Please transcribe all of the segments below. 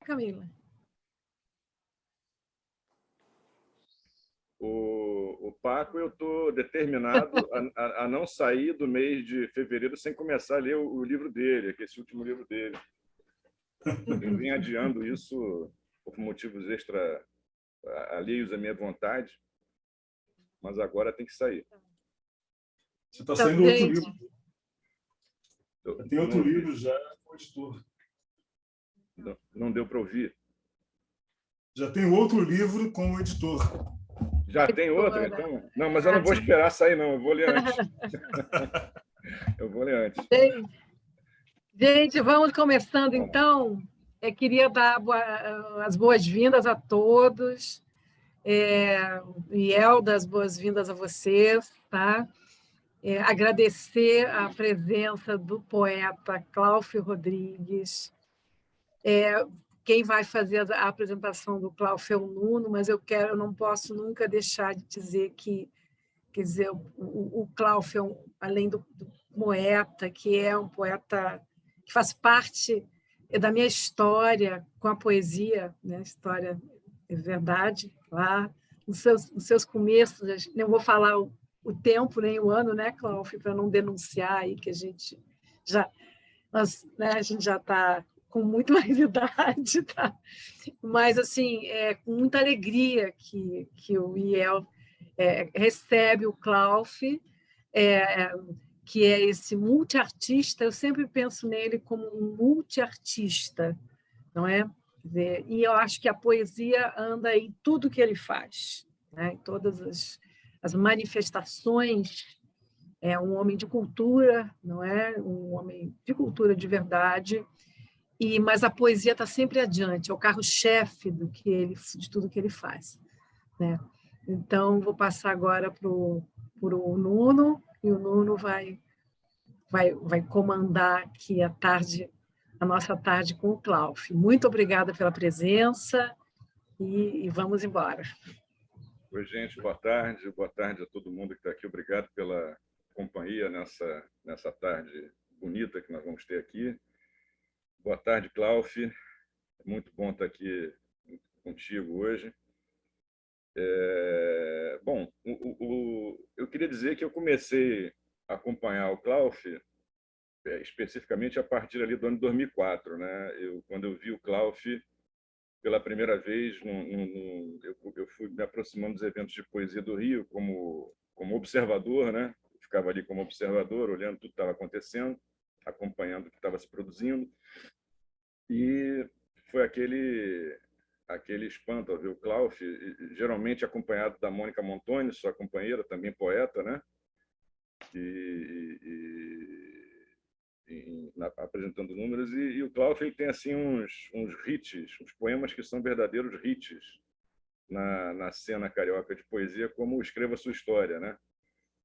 Camila. O Paco, eu estou determinado a não sair do mês de fevereiro sem começar a ler o livro dele, que é esse último livro dele. Eu vim adiando isso por motivos extra alheios à minha vontade, mas agora tem que sair. Você está saindo outro livro. Tem outro livro já com o editor. Não deu para ouvir. Já tem outro livro com o editor. Já tem outro, então? Não, mas eu não vou esperar sair, não. Eu vou ler antes. Eu vou ler antes. Gente, vamos começando, então. Eu queria dar as boas-vindas a todos. E Elda, as boas-vindas a vocês, tá? Agradecer a presença do poeta Cláudio Rodrigues. Quem vai fazer a apresentação do Cláudio é o Nuno, mas eu não posso nunca deixar de dizer que, quer dizer, o Cláudio, além do poeta, que é um poeta que faz parte da minha história com a poesia, né? História é verdade, lá nos seus começos, não vou falar o tempo nem o ano, né, Cláudio, para não denunciar aí que a gente já está com muito mais idade, tá? Mas, assim, com muita alegria que o IEL recebe o Cláudio, que é esse multiartista. Eu sempre penso nele como um multiartista, não é? E eu acho que a poesia anda em tudo que ele faz, né? Em todas as manifestações. É um homem de cultura, não é? Um homem de cultura de verdade. Mas a poesia está sempre adiante, é o carro-chefe de tudo que ele faz, né? Então, vou passar agora para o Nuno, e o Nuno vai comandar aqui a nossa tarde com o Cláudio. Muito obrigada pela presença e vamos embora. Oi, gente, boa tarde a todo mundo que está aqui. Obrigado pela companhia nessa tarde bonita que nós vamos ter aqui. Boa tarde, Cláudio. É muito bom estar aqui contigo hoje. Bom, eu queria dizer que eu comecei a acompanhar o Cláudio especificamente a partir ali do ano 2004, né? Quando eu vi o Cláudio pela primeira vez, eu fui me aproximando dos eventos de poesia do Rio como observador, né? Eu ficava ali como observador, olhando tudo que estava acontecendo, acompanhando o que estava se produzindo. E foi aquele espanto ao ver o Cláudio, geralmente acompanhado da Mônica Montoni, sua companheira, também poeta, né? Apresentando números. E o Cláudio tem assim uns hits, uns poemas que são verdadeiros hits na cena carioca de poesia, como o Escreva Sua História, né?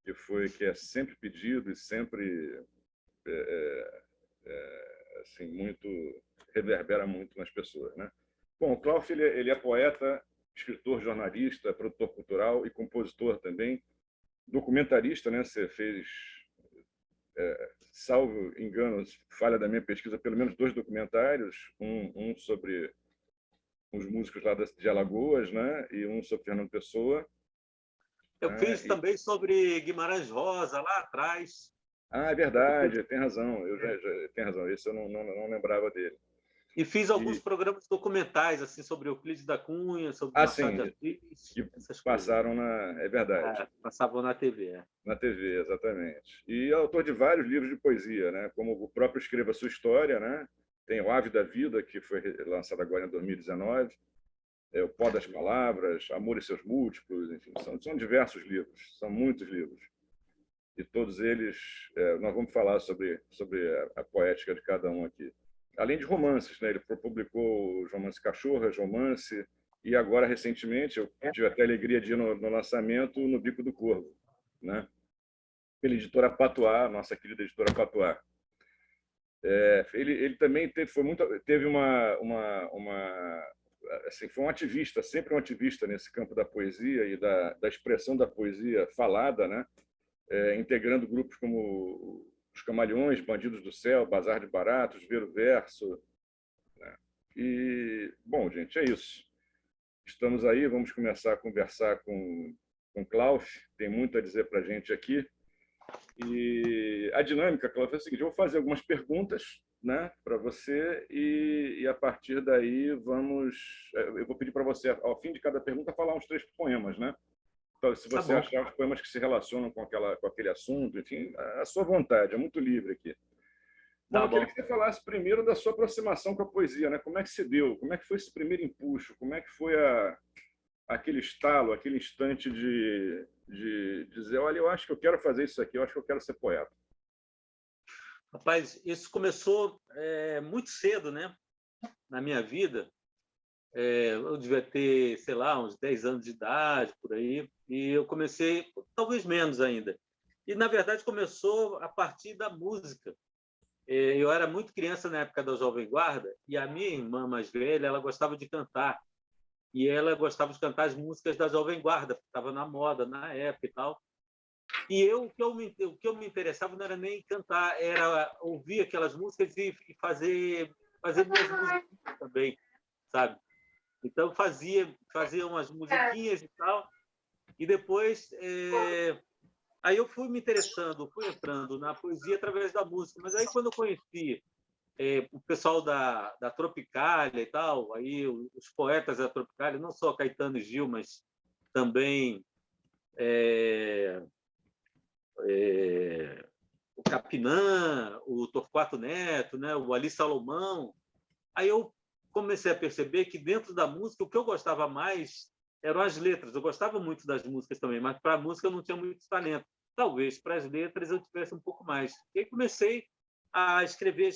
Que é sempre pedido e sempre assim, reverbera muito nas pessoas, né? Bom, o Cláudio ele é poeta, escritor, jornalista, produtor cultural e compositor também, documentarista, né? Você fez, salvo engano, falha da minha pesquisa, pelo menos 2 documentários, um sobre os músicos lá de Alagoas, né? E um sobre Fernando Pessoa. Eu fiz também sobre Guimarães Rosa, lá atrás. É verdade, tem razão. Tem razão, esse eu não lembrava dele. E fiz alguns programas documentais assim, sobre Euclides da Cunha, sobre Machado de Assis. Que passaram é verdade. Passavam na TV. Na TV, exatamente. E é autor de vários livros de poesia, né? Como o próprio Escreva Sua História, né? Tem O Ave da Vida, que foi lançado agora em 2019, O Pó das Palavras, Amor e Seus Múltiplos, enfim, são diversos livros, são muitos livros. E todos eles, nós vamos falar sobre a poética de cada um aqui. Além de romances, né? Ele publicou os romances Cachorras, Romance, e agora, recentemente, eu tive até a alegria de ir no lançamento no Bico do Corvo, né? Pela editora Patois, nossa querida editora Patois. Ele também teve assim, foi um ativista, sempre um ativista nesse campo da poesia e da expressão da poesia falada, né? Integrando grupos como Os Camaleões, Bandidos do Céu, Bazar de Baratos, Ver o Verso, né? E Bom, gente, é isso. Estamos aí, vamos começar a conversar com Klaus, tem muito a dizer para a gente aqui. E a dinâmica, Klaus, é a seguinte: eu vou fazer algumas perguntas, né, para você e a partir daí eu vou pedir para você, ao fim de cada pergunta, falar uns 3 poemas, né? Então, se você achar os poemas que se relacionam com aquele assunto, enfim, a sua vontade, é muito livre aqui. Bom, eu queria que você falasse primeiro da sua aproximação com a poesia, né? Como é que se deu? Como é que foi esse primeiro empuxo? Como é que foi aquele estalo, aquele instante de dizer, olha, eu acho que eu quero fazer isso aqui, eu acho que eu quero ser poeta? Rapaz, isso começou muito cedo, né? Na minha vida. Eu devia ter, sei lá, uns 10 anos de idade, por aí, e eu comecei, talvez menos ainda. E, na verdade, começou a partir da música. Eu era muito criança na época da Jovem Guarda, e a minha irmã mais velha, ela gostava de cantar. E ela gostava de cantar as músicas da Jovem Guarda, que estava na moda na época e tal. E o que eu me interessava não era nem cantar, era ouvir aquelas músicas e fazer minhas músicas também, sabe? Então fazia umas musiquinhas e tal, e depois aí eu fui me interessando, fui entrando na poesia através da música. Mas aí quando eu conheci o pessoal da Tropicália e tal, aí os poetas da Tropicália, não só Caetano e Gil, mas também o Capinã, o Torquato Neto, né, o Ali Salomão. Aí eu comecei a perceber que dentro da música o que eu gostava mais eram as letras. Eu gostava muito das músicas também, mas para a música eu não tinha muito talento. Talvez para as letras eu tivesse um pouco mais. E aí comecei a escrever.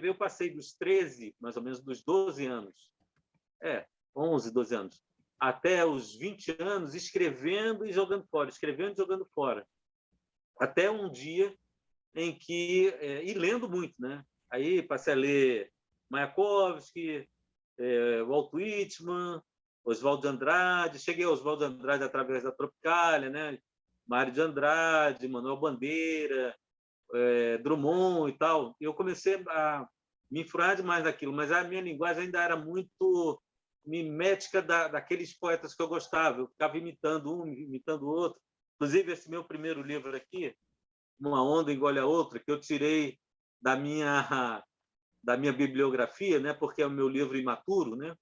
Eu passei dos 13, mais ou menos dos 12 anos, 11, 12 anos, até os 20 anos escrevendo e jogando fora. Até um dia em que... e lendo muito, né? Aí passei a ler Mayakovsky, Walt Whitman, Oswald de Andrade. Cheguei a Oswald de Andrade através da Tropicália, né? Mário de Andrade, Manuel Bandeira, Drummond e tal. Eu comecei a me influenciar demais naquilo, mas a minha linguagem ainda era muito mimética daqueles poetas que eu gostava. Eu ficava imitando um, imitando o outro. Inclusive, esse meu primeiro livro aqui, Uma Onda Engole a Outra, que eu tirei da minha bibliografia, né? Porque é o meu livro imaturo, né?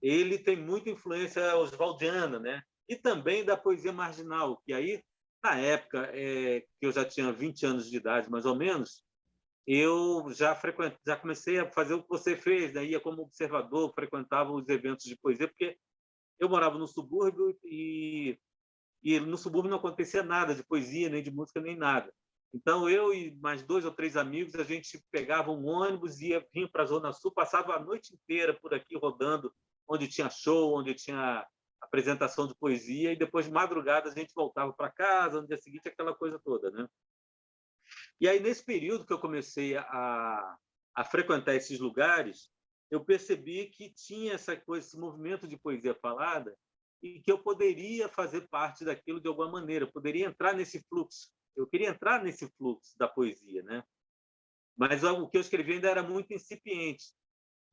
Ele tem muita influência oswaldiana, né? E também da poesia marginal, que aí, na época que eu já tinha 20 anos de idade, mais ou menos, eu já comecei a fazer o que você fez, né? Ia como observador, frequentava os eventos de poesia, porque eu morava no subúrbio e no subúrbio não acontecia nada de poesia, nem de música, nem nada. Então, eu e mais 2 ou 3 amigos, a gente pegava um ônibus, vinha para a Zona Sul, passava a noite inteira por aqui rodando, onde tinha show, onde tinha apresentação de poesia, e depois de madrugada a gente voltava para casa, no dia seguinte, aquela coisa toda, né? E aí, nesse período que eu comecei a frequentar esses lugares, eu percebi que tinha essa coisa, esse movimento de poesia falada, e que eu poderia fazer parte daquilo de alguma maneira, eu poderia entrar nesse fluxo. Eu queria entrar nesse fluxo da poesia, né? Mas o que eu escrevi ainda era muito incipiente.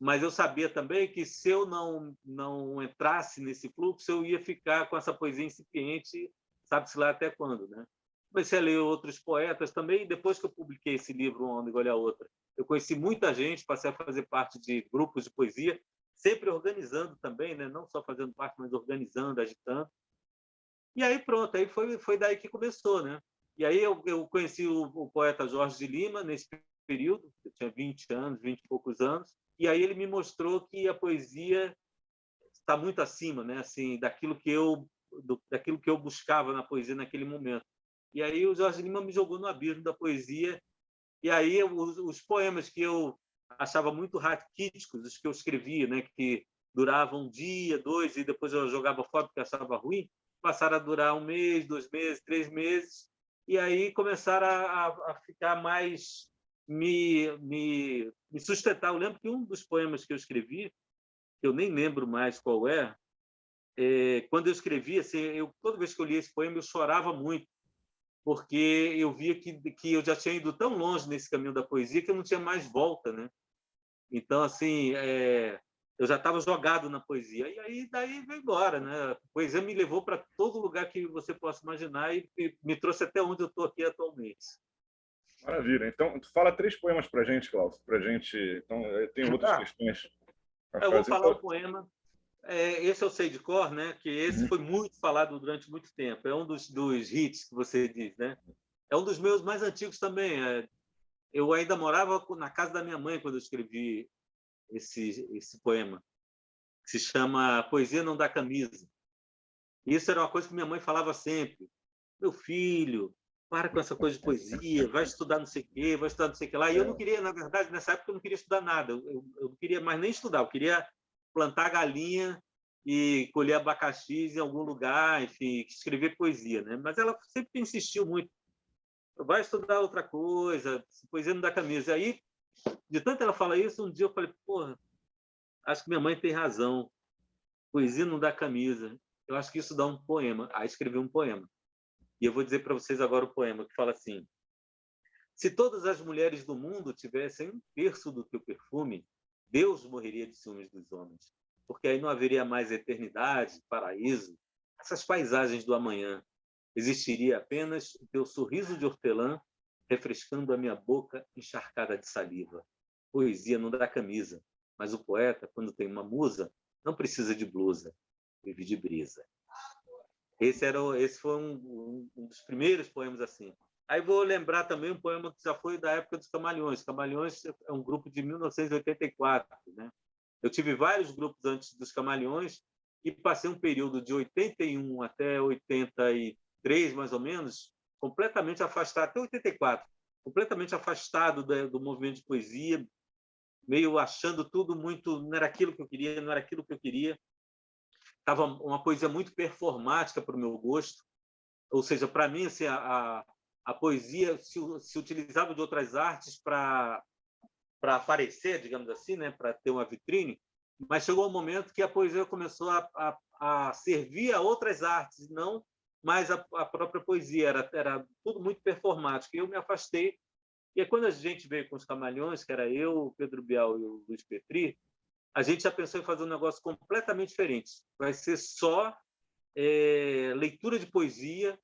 Mas eu sabia também que se eu não entrasse nesse fluxo, eu ia ficar com essa poesia incipiente, sabe-se lá até quando, né? Comecei a ler outros poetas também. Depois que eu publiquei esse livro, Uma Onda Igual a Outra, eu conheci muita gente, passei a fazer parte de grupos de poesia, sempre organizando também, né? Não só fazendo parte, mas organizando, agitando. E aí pronto, aí foi daí que começou, né? E aí eu conheci o poeta Jorge de Lima nesse período, eu tinha 20 anos, 20 e poucos anos, e aí ele me mostrou que a poesia está muito acima, né? Assim, daquilo que eu buscava na poesia naquele momento. E aí o Jorge Lima me jogou no abismo da poesia, e aí os poemas que eu achava muito raquíticos, os que eu escrevia, né, que duravam um dia, 2, e depois eu jogava fora porque achava ruim, passaram a durar 1 mês, 2 meses, 3 meses, e aí começaram a ficar mais me sustentar. Eu lembro que um dos poemas que eu escrevi, eu nem lembro mais qual quando eu escrevi, assim, toda vez que eu lia esse poema, eu chorava muito, porque eu via que eu já tinha ido tão longe nesse caminho da poesia que eu não tinha mais volta, né? Então, assim, eu já estava jogado na poesia. E aí, daí veio embora, né? A poesia me levou para todo lugar que você possa imaginar e me trouxe até onde eu estou aqui atualmente. Maravilha. Então, tu fala 3 poemas para a gente, Cláudio. Para gente. Então, eu tenho outras questões para Eu vou fazer. falar um poema. Esse eu sei de cor, né? Que esse foi muito falado durante muito tempo. É um dos hits que você diz, né? É um dos meus mais antigos também. Eu ainda morava na casa da minha mãe quando eu escrevi esse poema, que se chama Poesia Não Dá Camisa. Isso era uma coisa que minha mãe falava sempre. Meu filho, para com essa coisa de poesia, vai estudar não sei o quê, vai estudar não sei o que lá. E eu não queria, na verdade, nessa época eu não queria estudar nada. Eu não queria mais nem estudar, eu queria plantar galinha e colher abacaxis em algum lugar, enfim, escrever poesia, né? Mas ela sempre insistiu muito. Vai estudar outra coisa, poesia não dá camisa. Aí, de tanto ela falar isso, um dia eu falei, porra, acho que minha mãe tem razão. Poesia não dá camisa. Eu acho que isso dá um poema. Aí escrevi um poema. E eu vou dizer para vocês agora o poema, que fala assim: se todas as mulheres do mundo tivessem 1/3 do teu perfume, Deus morreria de ciúmes dos homens. Porque aí não haveria mais eternidade, paraíso, essas paisagens do amanhã. Existiria apenas o teu sorriso de hortelã refrescando a minha boca encharcada de saliva. Poesia não dá camisa, mas o poeta, quando tem uma musa, não precisa de blusa, vive de brisa. Esse foi um dos primeiros poemas assim. Aí vou lembrar também um poema que já foi da época dos Camalhões. Camalhões é um grupo de 1984, né? Eu tive vários grupos antes dos Camalhões e passei um período de 81 até 83, mais ou menos, completamente afastado, até 84, completamente afastado do movimento de poesia, meio achando tudo muito... Não era aquilo que eu queria, não era aquilo que eu queria. Estava uma poesia muito performática para o meu gosto. Ou seja, para mim, assim, a poesia se utilizava de outras artes para aparecer, digamos assim, né? Para ter uma vitrine, mas chegou um momento que a poesia começou a servir a outras artes, não mais a própria poesia. Era tudo muito performático. E eu me afastei. E aí, quando a gente veio com os Camalhões, que era eu, o Pedro Bial e o Luiz Petri, a gente já pensou em fazer um negócio completamente diferente. Vai ser só leitura de poesia,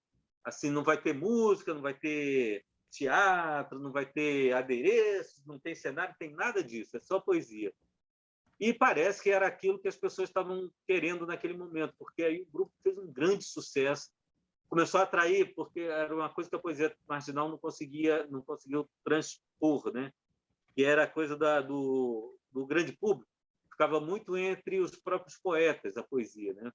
assim, não vai ter música, não vai ter teatro, não vai ter adereços, não tem cenário, não tem nada disso, é só poesia. E parece que era aquilo que as pessoas estavam querendo naquele momento, porque aí o grupo fez um grande sucesso, começou a atrair, porque era uma coisa que a poesia marginal não conseguiu transpor, né? Que era a coisa do grande público, ficava muito entre os próprios poetas, a poesia, né?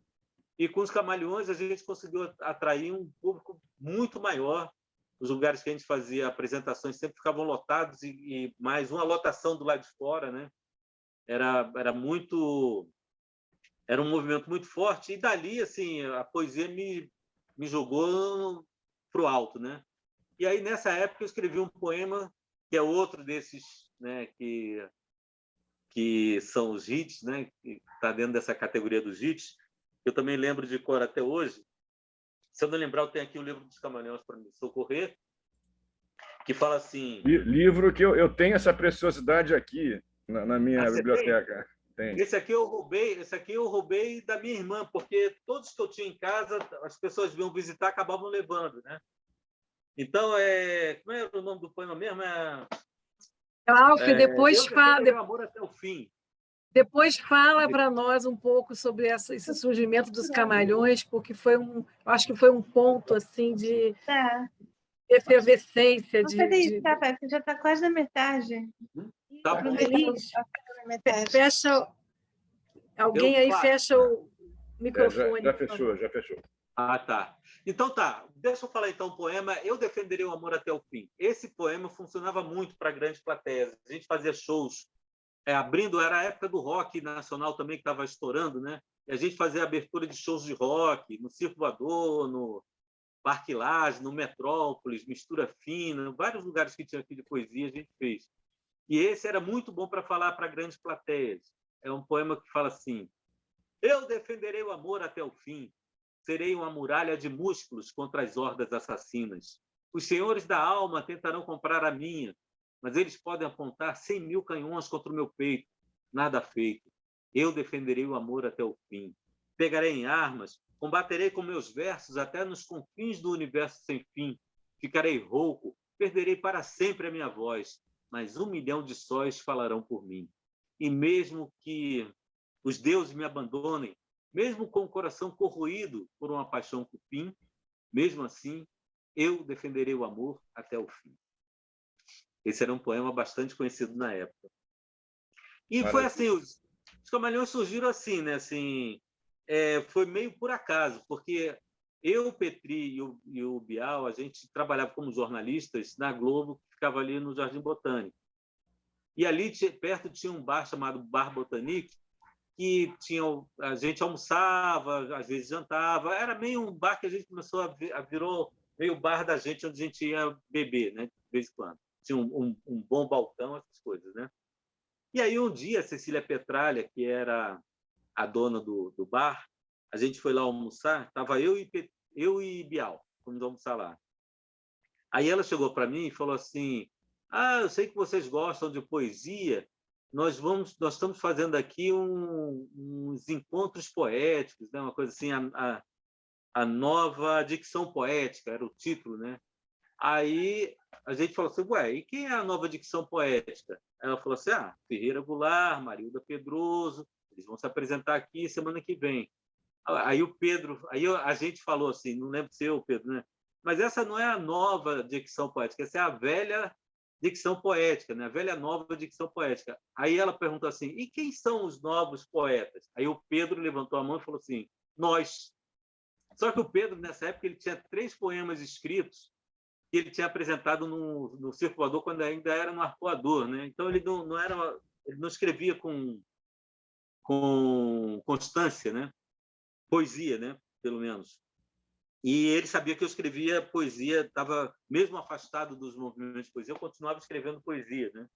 E com os Camalhões a gente conseguiu atrair um público muito maior. Os lugares que a gente fazia apresentações sempre ficavam lotados e mais uma lotação do lado de fora, né? Era um movimento muito forte e dali assim a poesia me jogou pro alto, né? E aí nessa época eu escrevi um poema que é outro desses, né, que são os hits, né? Que está dentro dessa categoria dos hits. Eu também lembro de cor até hoje. Se eu não lembrar, eu tenho aqui o livro dos Camalhões para me socorrer, que fala assim... Livro que eu tenho essa preciosidade aqui na minha biblioteca. Tem? Esse aqui eu roubei da minha irmã, porque todos que eu tinha em casa, as pessoas vinham visitar, acabavam levando, né? Então, como é o nome do poema mesmo? Cláudio, depois fala... O amor até o fim. Depois fala para nós um pouco sobre esse surgimento dos Camalhões, porque acho que foi um ponto assim de efervescência. Você já está quase na metade. Tá bom. Fecha. Alguém aí fecha o microfone. Já fechou. Ah, tá. Então tá. Deixa eu falar então um poema. Eu defenderei o amor até o fim. Esse poema funcionava muito para grandes plateias. A gente fazia shows abrindo, era a época do rock nacional também que estava estourando, né? E a gente fazia abertura de shows de rock no Circo Voador, no Parque Lage, no Metrópolis, Mistura Fina, vários lugares que tinha aqui de poesia a gente fez. E esse era muito bom para falar para grandes plateias. É um poema que fala assim: eu defenderei o amor até o fim, serei uma muralha de músculos contra as hordas assassinas. Os senhores da alma tentarão comprar a minha, mas eles podem apontar 100.000 canhões contra o meu peito. Nada feito. eu defenderei o amor até o fim. Pegarei em armas, combaterei com meus versos até nos confins do universo sem fim. Ficarei rouco, perderei para sempre a minha voz, mas 1 milhão de sóis falarão por mim. E mesmo que os deuses me abandonem, mesmo com o coração corroído por uma paixão cupim, mesmo assim, eu defenderei o amor até o fim. Esse era um poema bastante conhecido na época. E foi assim, os Camaleões surgiram assim, né? Assim, foi meio por acaso, porque eu, o Petri e o Bial, a gente trabalhava como jornalistas na Globo, que ficava ali no Jardim Botânico. E ali perto tinha um bar chamado Bar Botanique, que a gente almoçava, às vezes jantava. Era meio um bar que a gente começou virou meio bar da gente, onde a gente ia beber, né? De vez em quando. Tinha um bom balcão, essas coisas, né? E aí um dia a Cecília Petralha, que era a dona do bar, a gente foi lá almoçar, estava eu e Bial, fomos almoçar lá. Aí ela chegou para mim e falou assim: eu sei que vocês gostam de poesia, nós estamos fazendo aqui uns encontros poéticos, né? Uma coisa assim, a nova dicção poética, era o título, né? Aí a gente falou assim: ué, e quem é a nova dicção poética? Ela falou assim: Ferreira Goulart, Marilda Pedroso, eles vão se apresentar aqui semana que vem. Aí o Pedro, a gente falou assim, não lembro se eu, Pedro, né? Mas essa não é a nova dicção poética, essa é a velha dicção poética, né? A velha nova dicção poética. Aí ela perguntou assim: e quem são os novos poetas? Aí o Pedro levantou a mão e falou assim: nós. Só que o Pedro, nessa época, ele tinha 3 poemas escritos que ele tinha apresentado no Circulador quando ainda era no Arpoador, né? Então ele não escrevia com constância, né? Poesia, né? Pelo menos. E ele sabia que eu escrevia poesia, estava mesmo afastado dos movimentos de poesia, eu continuava escrevendo poesia, né?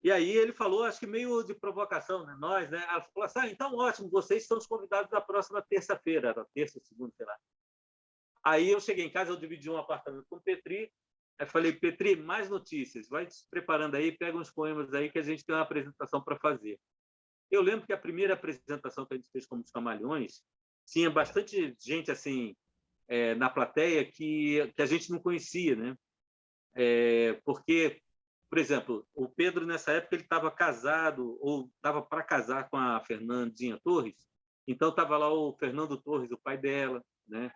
E aí ele falou, acho que meio de provocação, né? Nós, né? Ela falou assim: então ótimo, vocês são os convidados da próxima terça-feira, era terça, segunda, sei lá. Aí eu cheguei em casa, eu dividi um apartamento com o Petri, aí falei: Petri, mais notícias, vai se preparando aí, pega uns poemas aí que a gente tem uma apresentação para fazer. Eu lembro que a primeira apresentação que a gente fez como Os Camaleões tinha bastante gente assim na plateia que a gente não conhecia, né? Porque, por exemplo, o Pedro nessa época ele estava casado ou estava para casar com a Fernandinha Torres, então estava lá o Fernando Torres, o pai dela, né?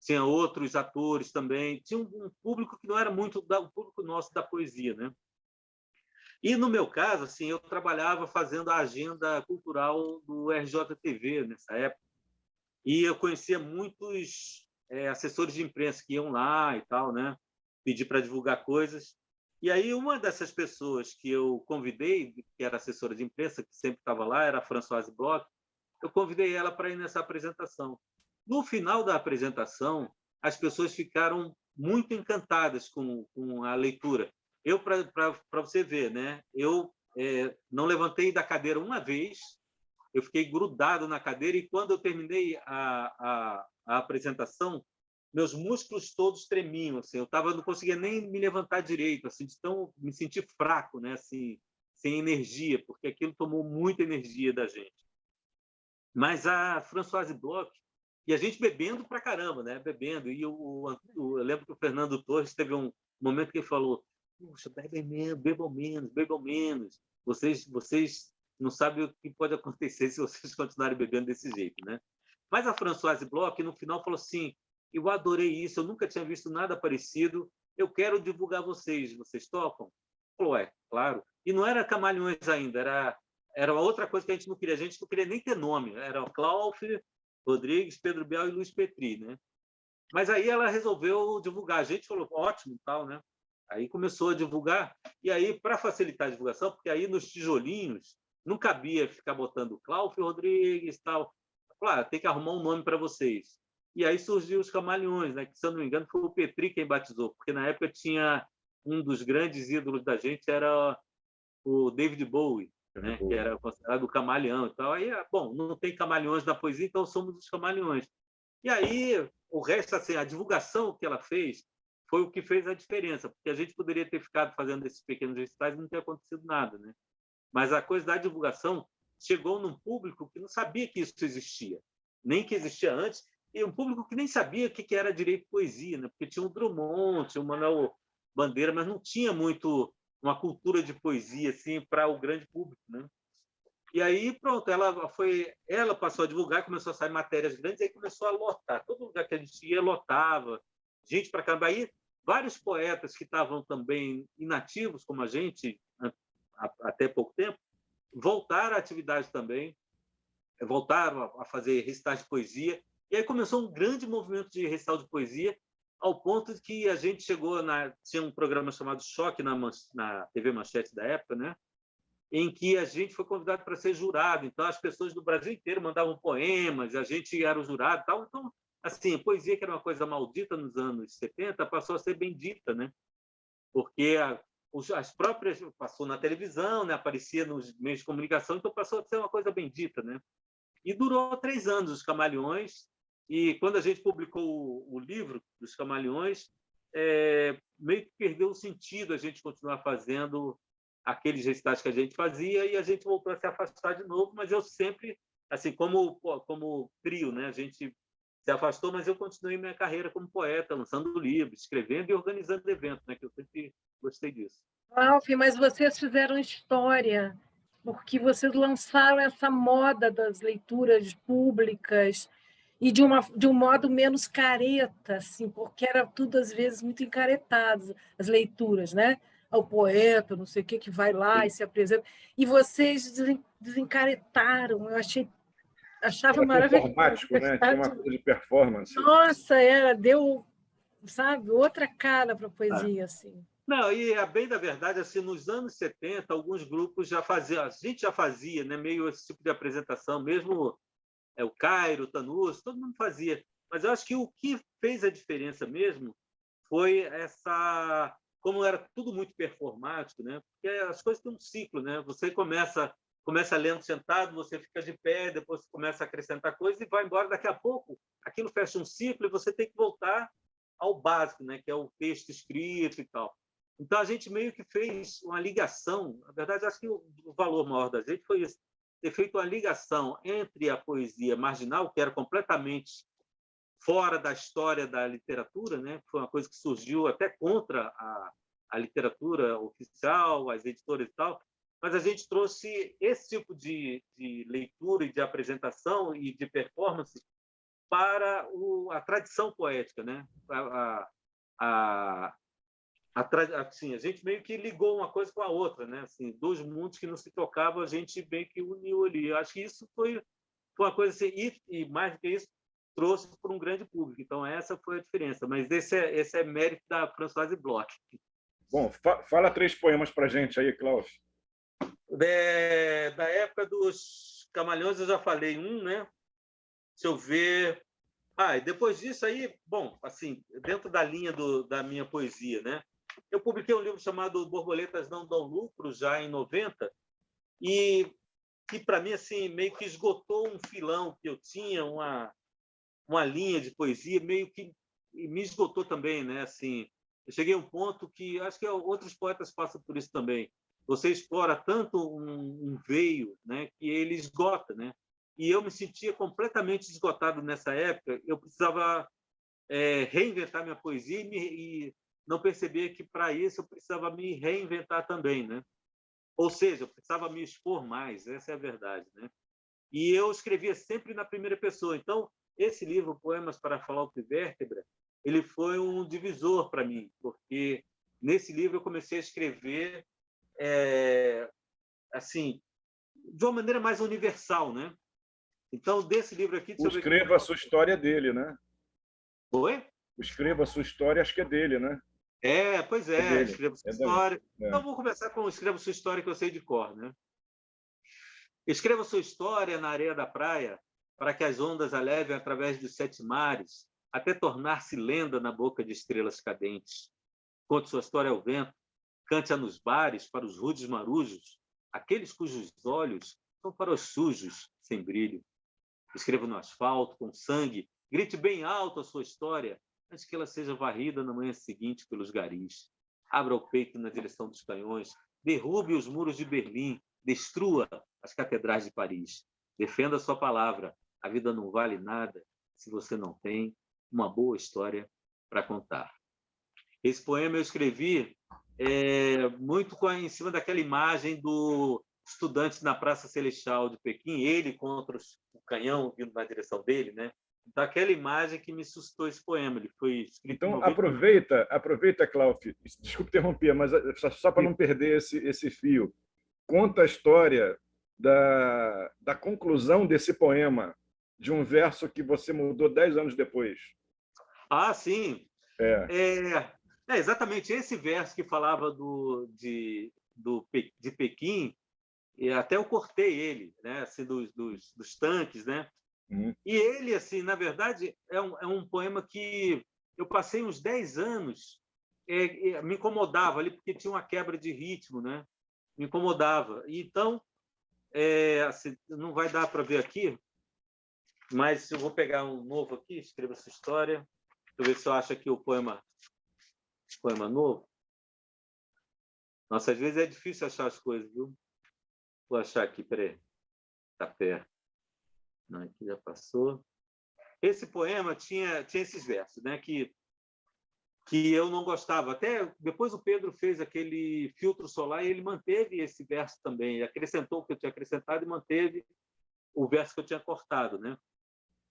Tinha outros atores também, tinha um público que não era muito o público nosso da poesia, né? E no meu caso, assim, eu trabalhava fazendo a agenda cultural do RJTV nessa época, e eu conhecia muitos assessores de imprensa que iam lá e tal, né? Pedir para divulgar coisas. E aí uma dessas pessoas que eu convidei, que era assessora de imprensa, que sempre estava lá, era a Françoise Bloch, eu convidei ela para ir nessa apresentação. No final da apresentação, as pessoas ficaram muito encantadas com a leitura. Eu, para você ver, né? Eu não levantei da cadeira uma vez, eu fiquei grudado na cadeira, e quando eu terminei a apresentação, meus músculos todos tremiam, assim, eu não conseguia nem me levantar direito, assim, de tão me sentir fraco, né? Assim, sem energia, porque aquilo tomou muita energia da gente. Mas a Françoise Bloch, e a gente bebendo pra caramba, né? Bebendo. E eu lembro que o Fernando Torres teve um momento que ele falou: puxa, bebam menos. Vocês não sabem o que pode acontecer se vocês continuarem bebendo desse jeito, né? Mas a Françoise Bloch, no final, falou assim: eu adorei isso, eu nunca tinha visto nada parecido, eu quero divulgar vocês topam? Falou: claro. E não era Camaleões ainda, era outra coisa que a gente não queria nem ter nome, era o Cláudio Rodrigues, Pedro Bial e Luiz Petri, né? Mas aí ela resolveu divulgar, a gente falou: ótimo, tal, né? Aí começou a divulgar, e aí, para facilitar a divulgação, porque aí nos tijolinhos não cabia ficar botando Cláudio Rodrigues, tal. Claro, tem que arrumar um nome para vocês. E aí surgiu Os Camaleões, né? Que, se eu não me engano, foi o Petri quem batizou, porque na época tinha um dos grandes ídolos da gente, era o David Bowie, né? Que era considerado o camaleão e tal. Aí, bom, não tem camaleões na poesia, então somos os Camaleões. E aí, o resto, assim, a divulgação que ela fez foi o que fez a diferença, porque a gente poderia ter ficado fazendo esses pequenos recitais e não ter acontecido nada, né? Mas a coisa da divulgação chegou num público que não sabia que isso existia, nem que existia antes, e um público que nem sabia o que era direito de poesia, né? Porque tinha o Drummond, tinha o Manuel Bandeira, mas não tinha muito uma cultura de poesia assim para o grande público, né? E aí, pronto, ela passou a divulgar, começou a sair matérias grandes, aí começou a lotar. Todo lugar que a gente ia, lotava. Gente para caramba. Aí, vários poetas que estavam também inativos, como a gente, até pouco tempo, voltaram à atividade também, voltaram a fazer recitais de poesia. E aí começou um grande movimento de recital de poesia, ao ponto de que a gente chegou... Tinha um programa chamado Choque na TV Manchete da época, né? Em que a gente foi convidado para ser jurado. Então, as pessoas do Brasil inteiro mandavam poemas, a gente era o jurado e tal. Então, assim, a poesia, que era uma coisa maldita nos anos 70, passou a ser bendita, né? Porque as próprias... Passou na televisão, né? Aparecia nos meios de comunicação, então passou a ser uma coisa bendita, né? E durou 3 anos, Os Camaleões. E quando a gente publicou o livro dos Camaleões, meio que perdeu o sentido a gente continuar fazendo aqueles recitais que a gente fazia, e a gente voltou a se afastar de novo, mas eu sempre, assim, como trio, né? A gente se afastou, mas eu continuei minha carreira como poeta, lançando livros, escrevendo e organizando eventos, né? Que eu sempre gostei disso. Ralph, mas vocês fizeram história, porque vocês lançaram essa moda das leituras públicas e de um modo menos careta, assim, porque era tudo, às vezes, muito encaretado, as leituras, né? O poeta, não sei o que vai lá e se apresenta. E vocês desencaretaram, eu achava Era maravilhoso. performático, né? Tinha uma coisa de performance. Nossa, deu, sabe, outra cara para a poesia, assim. Não, e a bem da verdade, assim, nos anos 70, alguns grupos já faziam, a gente já fazia, né, meio esse tipo de apresentação, mesmo o Cairo, o Tanus, todo mundo fazia. Mas eu acho que o que fez a diferença mesmo foi essa... Como era tudo muito performático, né? Porque as coisas têm um ciclo, né? Você começa lendo sentado, você fica de pé, depois você começa a acrescentar coisas e vai embora. Daqui a pouco, aquilo fecha um ciclo e você tem que voltar ao básico, né? Que é o texto escrito e tal. Então, a gente meio que fez uma ligação. Na verdade, acho que o valor maior da gente foi esse, ter feito uma ligação entre a poesia marginal, que era completamente fora da história da literatura, né? Foi uma coisa que surgiu até contra a literatura oficial, as editoras e tal, mas a gente trouxe esse tipo de leitura e de apresentação e de performance para a tradição poética, né? Assim, a gente meio que ligou uma coisa com a outra, né? Assim, dois mundos que não se tocavam, a gente meio que uniu ali. Eu acho que isso foi uma coisa assim, e mais do que isso, trouxe para um grande público. Então, essa foi a diferença. Mas esse é mérito da Françoise Bloch. Bom, fala 3 poemas para a gente aí, Klaus. Da época dos Camaleões, eu já falei um, né? Se eu ver... e depois disso aí, bom, assim, dentro da linha da minha poesia, né? Eu publiquei um livro chamado Borboletas Não Dão Lucro, já em 90, e que, para mim, assim, meio que esgotou um filão que eu tinha, uma linha de poesia, meio que me esgotou também, né? Assim, eu cheguei a um ponto que acho que outros poetas passam por isso também. Você explora tanto um veio, né, que ele esgota, né? E eu me sentia completamente esgotado nessa época. Eu precisava reinventar minha poesia e não percebia que, para isso, eu precisava me reinventar também, né? Ou seja, eu precisava me expor mais, essa é a verdade, né? E eu escrevia sempre na primeira pessoa. Então, esse livro, Poemas para Flauta e Vértebra, ele foi um divisor para mim, porque nesse livro eu comecei a escrever assim, de uma maneira mais universal, né? Então, desse livro aqui... Escreva a sua história dele, né? Oi? Escreva a sua história, acho que é dele, né? Pois é, Escreva Sua História. Então, vou começar com Escreva Sua História, que eu sei de cor, né? Escreva sua história na areia da praia, para que as ondas a levem através dos 7 mares, até tornar-se lenda na boca de estrelas cadentes. Conte sua história ao vento, cante-a nos bares para os rudes marujos, aqueles cujos olhos são para os sujos, sem brilho. Escreva no asfalto, com sangue, grite bem alto a sua história, antes que ela seja varrida na manhã seguinte pelos garis. Abra o peito na direção dos canhões, derrube os muros de Berlim, destrua as catedrais de Paris. Defenda a sua palavra. A vida não vale nada se você não tem uma boa história para contar. Esse poema eu escrevi muito em cima daquela imagem do estudante na Praça Celestial de Pequim, ele contra o canhão vindo na direção dele, né? Então, aquela imagem que me suscitou esse poema. Ele foi escrito Então, aproveita, Cláudio, desculpe interromper, mas só para não perder esse fio. Conta a história da conclusão desse poema, de um verso que você mudou 10 anos depois. Ah, sim. Exatamente esse verso que falava de Pequim, e até eu cortei ele, né? Assim, dos tanques, né? E ele, assim, na verdade, é um poema que eu passei uns 10 anos, me incomodava ali, porque tinha uma quebra de ritmo, né? Me incomodava. Então, assim, não vai dar para ver aqui, mas eu vou pegar um novo aqui, escreva essa história. Deixa eu ver se eu acho aqui o poema novo. Nossa, às vezes é difícil achar as coisas, viu? Vou achar aqui, peraí. Está perto. Não, aqui já passou. Esse poema tinha esses versos, né? Que eu não gostava. Até depois o Pedro fez aquele filtro solar e ele manteve esse verso também. Ele acrescentou o que eu tinha acrescentado e manteve o verso que eu tinha cortado, né?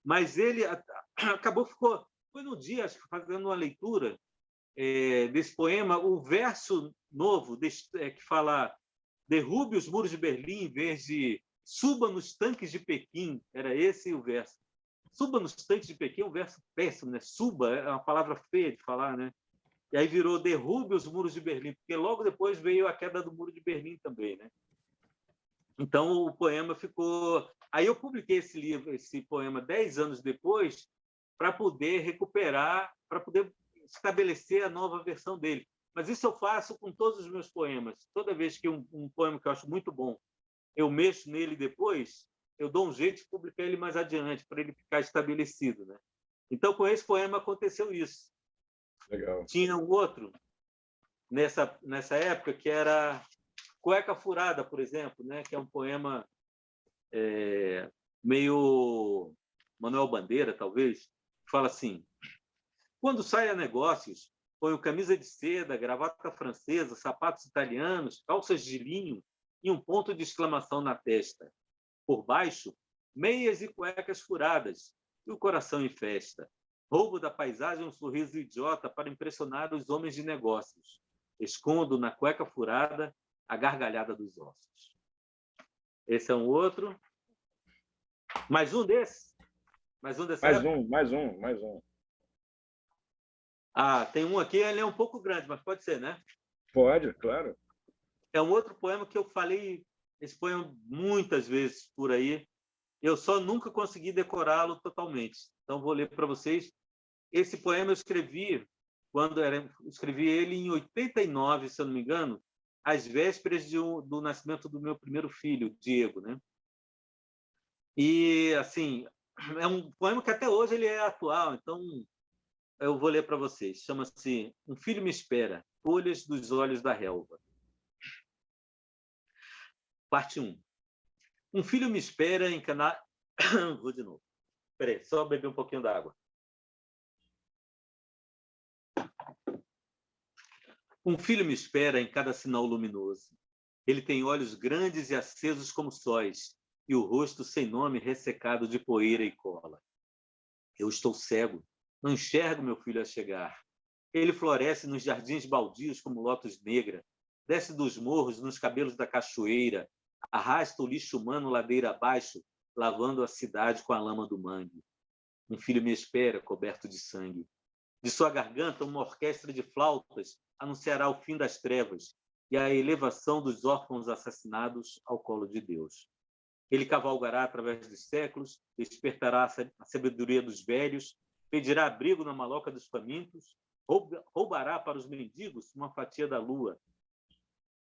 Mas ele acabou, foi no dia, acho que fazendo uma leitura desse poema, o verso novo que fala: derrube os muros de Berlim em vez de suba nos tanques de Pequim. Era esse o verso. Suba nos tanques de Pequim é um verso péssimo, né? Suba é uma palavra feia de falar, né? E aí virou derrube os muros de Berlim, porque logo depois veio a queda do muro de Berlim também, né? Então o poema ficou... Aí eu publiquei esse poema 10 anos depois, para poder recuperar, para poder estabelecer a nova versão dele. Mas isso eu faço com todos os meus poemas. Toda vez que um poema que eu acho muito bom, eu mexo nele depois, eu dou um jeito de publicar ele mais adiante, para ele ficar estabelecido, né? Então, com esse poema aconteceu isso. Legal. Tinha um outro, nessa época, que era Cueca Furada, por exemplo, né? Que é um poema meio Manuel Bandeira, talvez, que fala assim: quando sai a negócios, ponho camisa de seda, gravata francesa, sapatos italianos, calças de linho e um ponto de exclamação na testa. Por baixo, meias e cuecas furadas, e o coração em festa. Roubo da paisagem um sorriso idiota para impressionar os homens de negócios. Escondo na cueca furada a gargalhada dos ossos. Esse é um outro. Mais um desse? Mais um desse? Mais um. Ah, tem um aqui, ele é um pouco grande, mas pode ser, né? Pode, claro. É um outro poema que eu falei esse poema muitas vezes por aí. Eu só nunca consegui decorá-lo totalmente. Então, vou ler para vocês. Esse poema eu escrevi escrevi ele em 89, se eu não me engano, às vésperas do nascimento do meu primeiro filho, Diego, né? E, assim, é um poema que até hoje ele é atual, então eu vou ler para vocês. Chama-se Um Filho Me Espera, Folhas dos Olhos da Relva. Parte 1. Um filho me espera em Cana... Vou de novo. Espera aí, só beber um pouquinho d'água. Um filho me espera em cada sinal luminoso. Ele tem olhos grandes e acesos como sóis, e o rosto sem nome ressecado de poeira e cola. Eu estou cego, não enxergo meu filho a chegar. Ele floresce nos jardins baldios como lótus negra, desce dos morros nos cabelos da cachoeira, arrasta o lixo humano ladeira abaixo, lavando a cidade com a lama do mangue. Um filho me espera, coberto de sangue. De sua garganta, uma orquestra de flautas anunciará o fim das trevas e a elevação dos órfãos assassinados ao colo de Deus. Ele cavalgará através dos séculos, despertará a sabedoria dos velhos, pedirá abrigo na maloca dos famintos, roubará para os mendigos uma fatia da lua,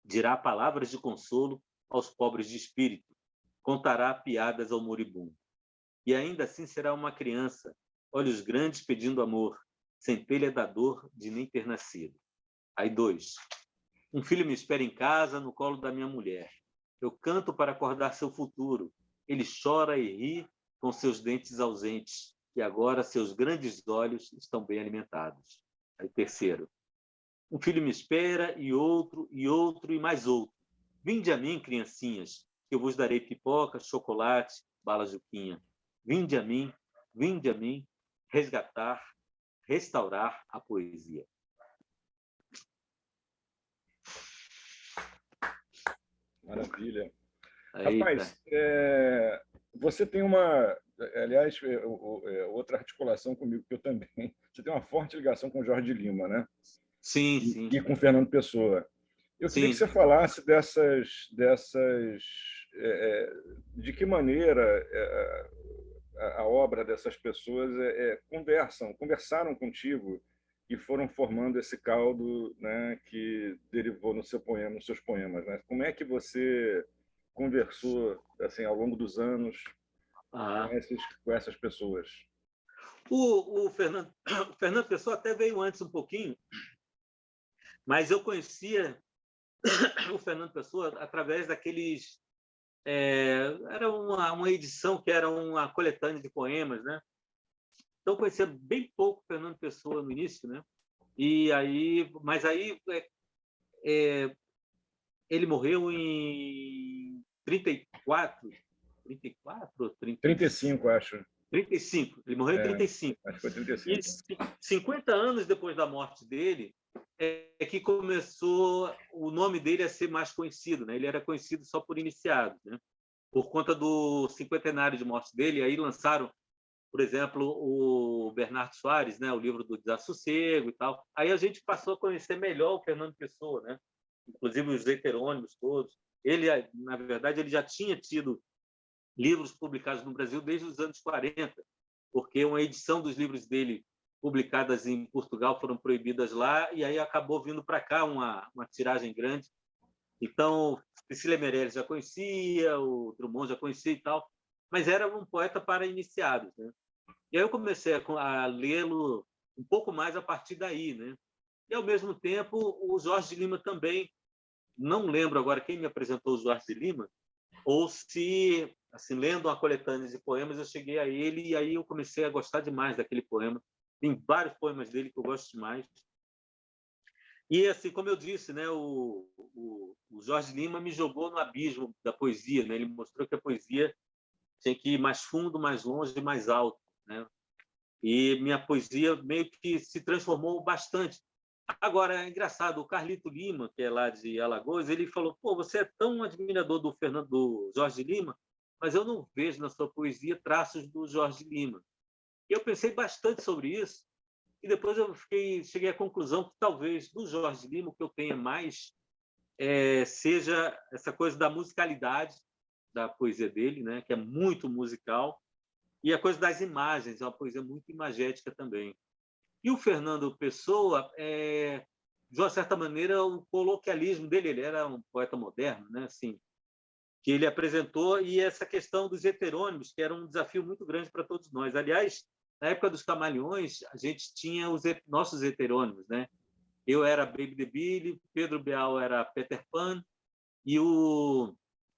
dirá palavras de consolo aos pobres de espírito, contará piadas ao moribundo. E ainda assim será uma criança, olhos grandes pedindo amor, centelha da dor de nem ter nascido. Aí 2. Um filho me espera em casa, no colo da minha mulher. Eu canto para acordar seu futuro. Ele chora e ri com seus dentes ausentes, e agora seus grandes olhos estão bem alimentados. Aí, terceiro. Um filho me espera, e outro, e mais outro. Vinde a mim, criancinhas, que eu vos darei pipoca, chocolate, bala juquinha. Vinde a mim, resgatar, restaurar a poesia. Maravilha. Eita. Rapaz, você tem uma... Aliás, outra articulação comigo, que eu também... Você tem uma forte ligação com o Jorge Lima, né? Sim, sim. E com o Fernando Pessoa. Eu queria que você Sim. falasse de que maneira a obra dessas pessoas conversaram contigo e foram formando esse caldo, né, que derivou no seu poema, nos seus poemas, né? Como é que você conversou assim ao longo dos anos com essas pessoas? O Fernando Pessoa até veio antes um pouquinho, mas eu conhecia o Fernando Pessoa através daqueles... era uma edição que era uma coletânea de poemas, né? Então, eu conhecia bem pouco o Fernando Pessoa no início, né? Mas aí ele morreu em 34 ou 35, acho. 35. Ele morreu em 35. Acho que foi 35. E 50 anos depois da morte dele é que começou o nome dele a ser mais conhecido, né? Ele era conhecido só por iniciados, né? Por conta do cinquentenário de morte dele, aí lançaram, por exemplo, o Bernardo Soares, né? O livro do Desassossego e tal. Aí a gente passou a conhecer melhor o Fernando Pessoa, né? Inclusive os heterônimos todos. Ele, na verdade, ele já tinha tido livros publicados no Brasil desde os anos 40, porque uma edição dos livros dele publicadas em Portugal foram proibidas lá, e aí acabou vindo para cá uma tiragem grande. Então, Cecília Meirelles já conhecia, o Drummond já conhecia e tal, mas era um poeta para iniciados, né? E aí eu comecei a lê-lo um pouco mais a partir daí, né? E, ao mesmo tempo, o Jorge de Lima também. Não lembro agora quem me apresentou o Jorge de Lima, ou se, assim, lendo uma coletânea de poemas, eu cheguei a ele e aí eu comecei a gostar demais daquele poema. Tem vários poemas dele que eu gosto demais. E, assim, como eu disse, né, o Jorge Lima me jogou no abismo da poesia, né? Ele mostrou que a poesia tinha que ir mais fundo, mais longe e mais alto, né? E minha poesia meio que se transformou bastante. Agora, é engraçado, o Carlito Lima, que é lá de Alagoas, ele falou: pô, você é tão admirador do Jorge Lima, mas eu não vejo na sua poesia traços do Jorge Lima. E eu pensei bastante sobre isso, e depois eu cheguei à conclusão que talvez do Jorge Lima o que eu tenha mais seja essa coisa da musicalidade da poesia dele, né, que é muito musical, e a coisa das imagens, é uma poesia muito imagética também. E o Fernando Pessoa, de uma certa maneira, o coloquialismo dele, ele era um poeta moderno, né, assim, que ele apresentou, e essa questão dos heterônimos, que era um desafio muito grande para todos nós. Aliás, na época dos Camaleões, a gente tinha os nossos heterônimos, né? Eu era Baby the Billy, Pedro Bial era Peter Pan, e o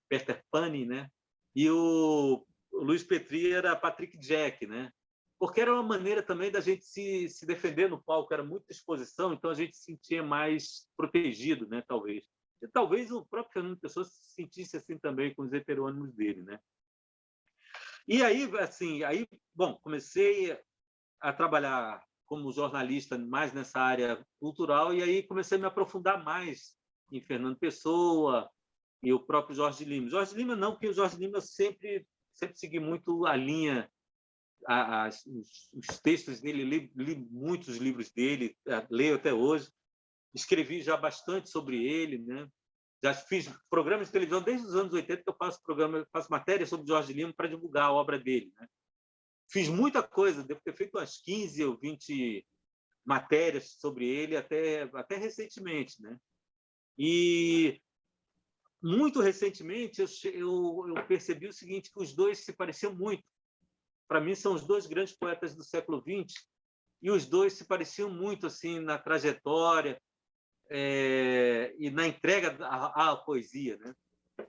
Peter Pane, né? E o Luiz Petri era Patrick Jack, né? Porque era uma maneira também da gente se defender no palco, era muita exposição, então a gente se sentia mais protegido, né? Talvez. E talvez o próprio Fernando Pessoa se sentisse assim também com os heterônimos dele, né? E aí, assim, bom, comecei a trabalhar como jornalista mais nessa área cultural e aí comecei a me aprofundar mais em Fernando Pessoa e o próprio Jorge Lima. Jorge Lima não, porque o Jorge Lima eu sempre segui muito a linha, os textos dele, li muitos livros dele, leio até hoje, escrevi já bastante sobre ele, né? Já fiz programas de televisão desde os anos 80 que eu faço matéria sobre Jorge Lima para divulgar a obra dele, né? Fiz muita coisa, devo ter feito umas 15 ou 20 matérias sobre ele até recentemente, né? E muito recentemente eu percebi o seguinte, que os dois se pareciam muito. Para mim são os dois grandes poetas do século XX e os dois se pareciam muito assim na trajetória e na entrega à poesia, né?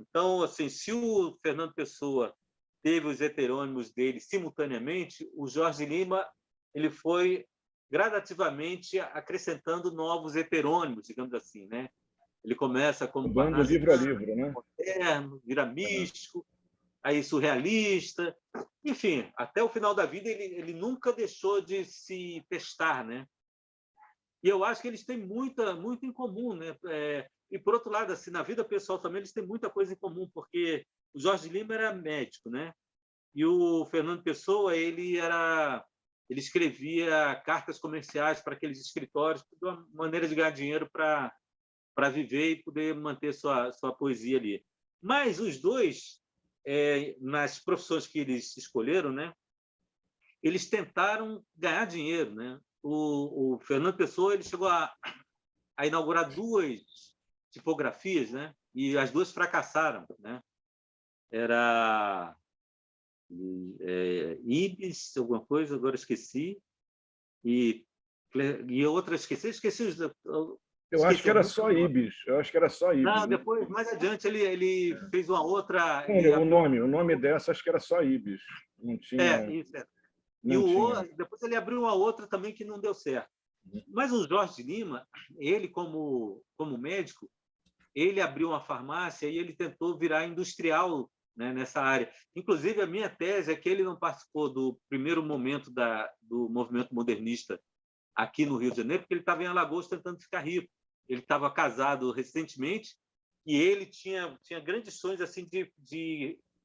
Então, assim, se o Fernando Pessoa teve os heterônimos dele simultaneamente, o Jorge Lima ele foi gradativamente acrescentando novos heterônimos, digamos assim, né? Ele começa como Mudando livro a livro, né? moderno, vira místico, aí surrealista, enfim, até o final da vida ele nunca deixou de se testar, né? E eu acho que eles têm muito em comum, né? E por outro lado, assim, na vida pessoal também eles têm muita coisa em comum, porque o Jorge Lima era médico, né? E o Fernando Pessoa ele escrevia cartas comerciais para aqueles escritórios, de uma maneira de ganhar dinheiro para viver e poder manter sua poesia ali. Mas os dois, nas profissões que eles escolheram, né, eles tentaram ganhar dinheiro, né? O Fernando Pessoa ele chegou a inaugurar 2 tipografias, né? E as 2 fracassaram, né? Era Ibis, alguma coisa, agora esqueci, e outra esqueci os. Eu acho que era só Ibis. Eu acho que era só Ibis. Não, depois, mais adiante, ele fez uma outra. O nome dessa acho que era só Ibis. Não tinha. Isso. Não tinha. Depois ele abriu uma outra também que não deu certo. Mas o Jorge Lima, ele como médico, ele abriu uma farmácia e ele tentou virar industrial, né, nessa área. Inclusive, a minha tese é que ele não participou do primeiro momento do movimento modernista aqui no Rio de Janeiro, porque ele estava em Alagoas tentando ficar rico. Ele estava casado recentemente e ele tinha grandes sonhos assim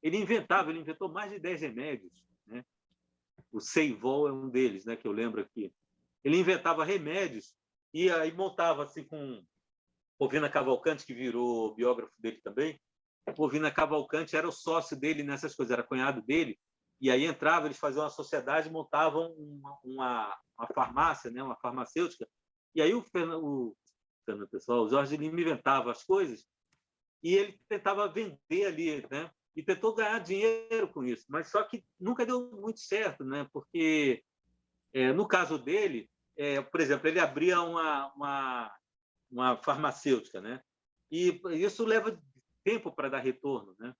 ele inventou mais de 10 remédios, né? O Ceivol é um deles, né, que eu lembro aqui. Ele inventava remédios e aí montava assim com Povina Cavalcante, que virou biógrafo dele também. Povina Cavalcante era o sócio dele nessas coisas, era cunhado dele. E aí entrava, eles faziam uma sociedade, montavam uma farmácia, né, uma farmacêutica. E aí o Jorge Lima inventava as coisas e ele tentava vender ali, né? E tentou ganhar dinheiro com isso, mas só que nunca deu muito certo, né? Porque no caso dele, por exemplo, ele abria uma farmacêutica, né? E isso leva tempo para dar retorno, né?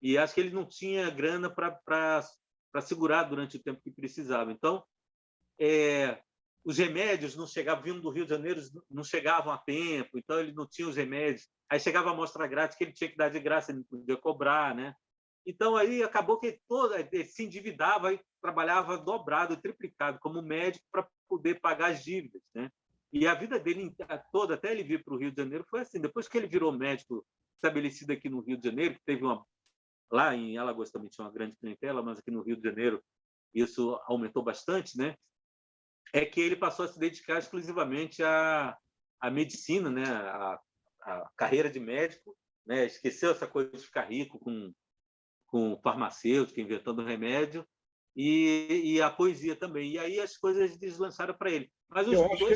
E acho que ele não tinha grana para segurar durante o tempo que precisava. Então, os remédios não chegavam, vindo do Rio de Janeiro, não chegavam a tempo, então ele não tinha os remédios. Aí chegava a amostra grátis que ele tinha que dar de graça, ele não podia cobrar, né? Então, aí acabou que ele se endividava e trabalhava dobrado, triplicado como médico para poder pagar as dívidas, né? E a vida dele toda, até ele vir para o Rio de Janeiro, foi assim. Depois que ele virou médico estabelecido aqui no Rio de Janeiro, que teve lá em Alagoas também tinha uma grande clientela, mas aqui no Rio de Janeiro isso aumentou bastante, né? É que ele passou a se dedicar exclusivamente à medicina, né? A carreira de médico, né? Esqueceu essa coisa de ficar rico com farmacêutico, inventando remédio, e a poesia também. E aí as coisas deslançaram para ele. Mas eu acho que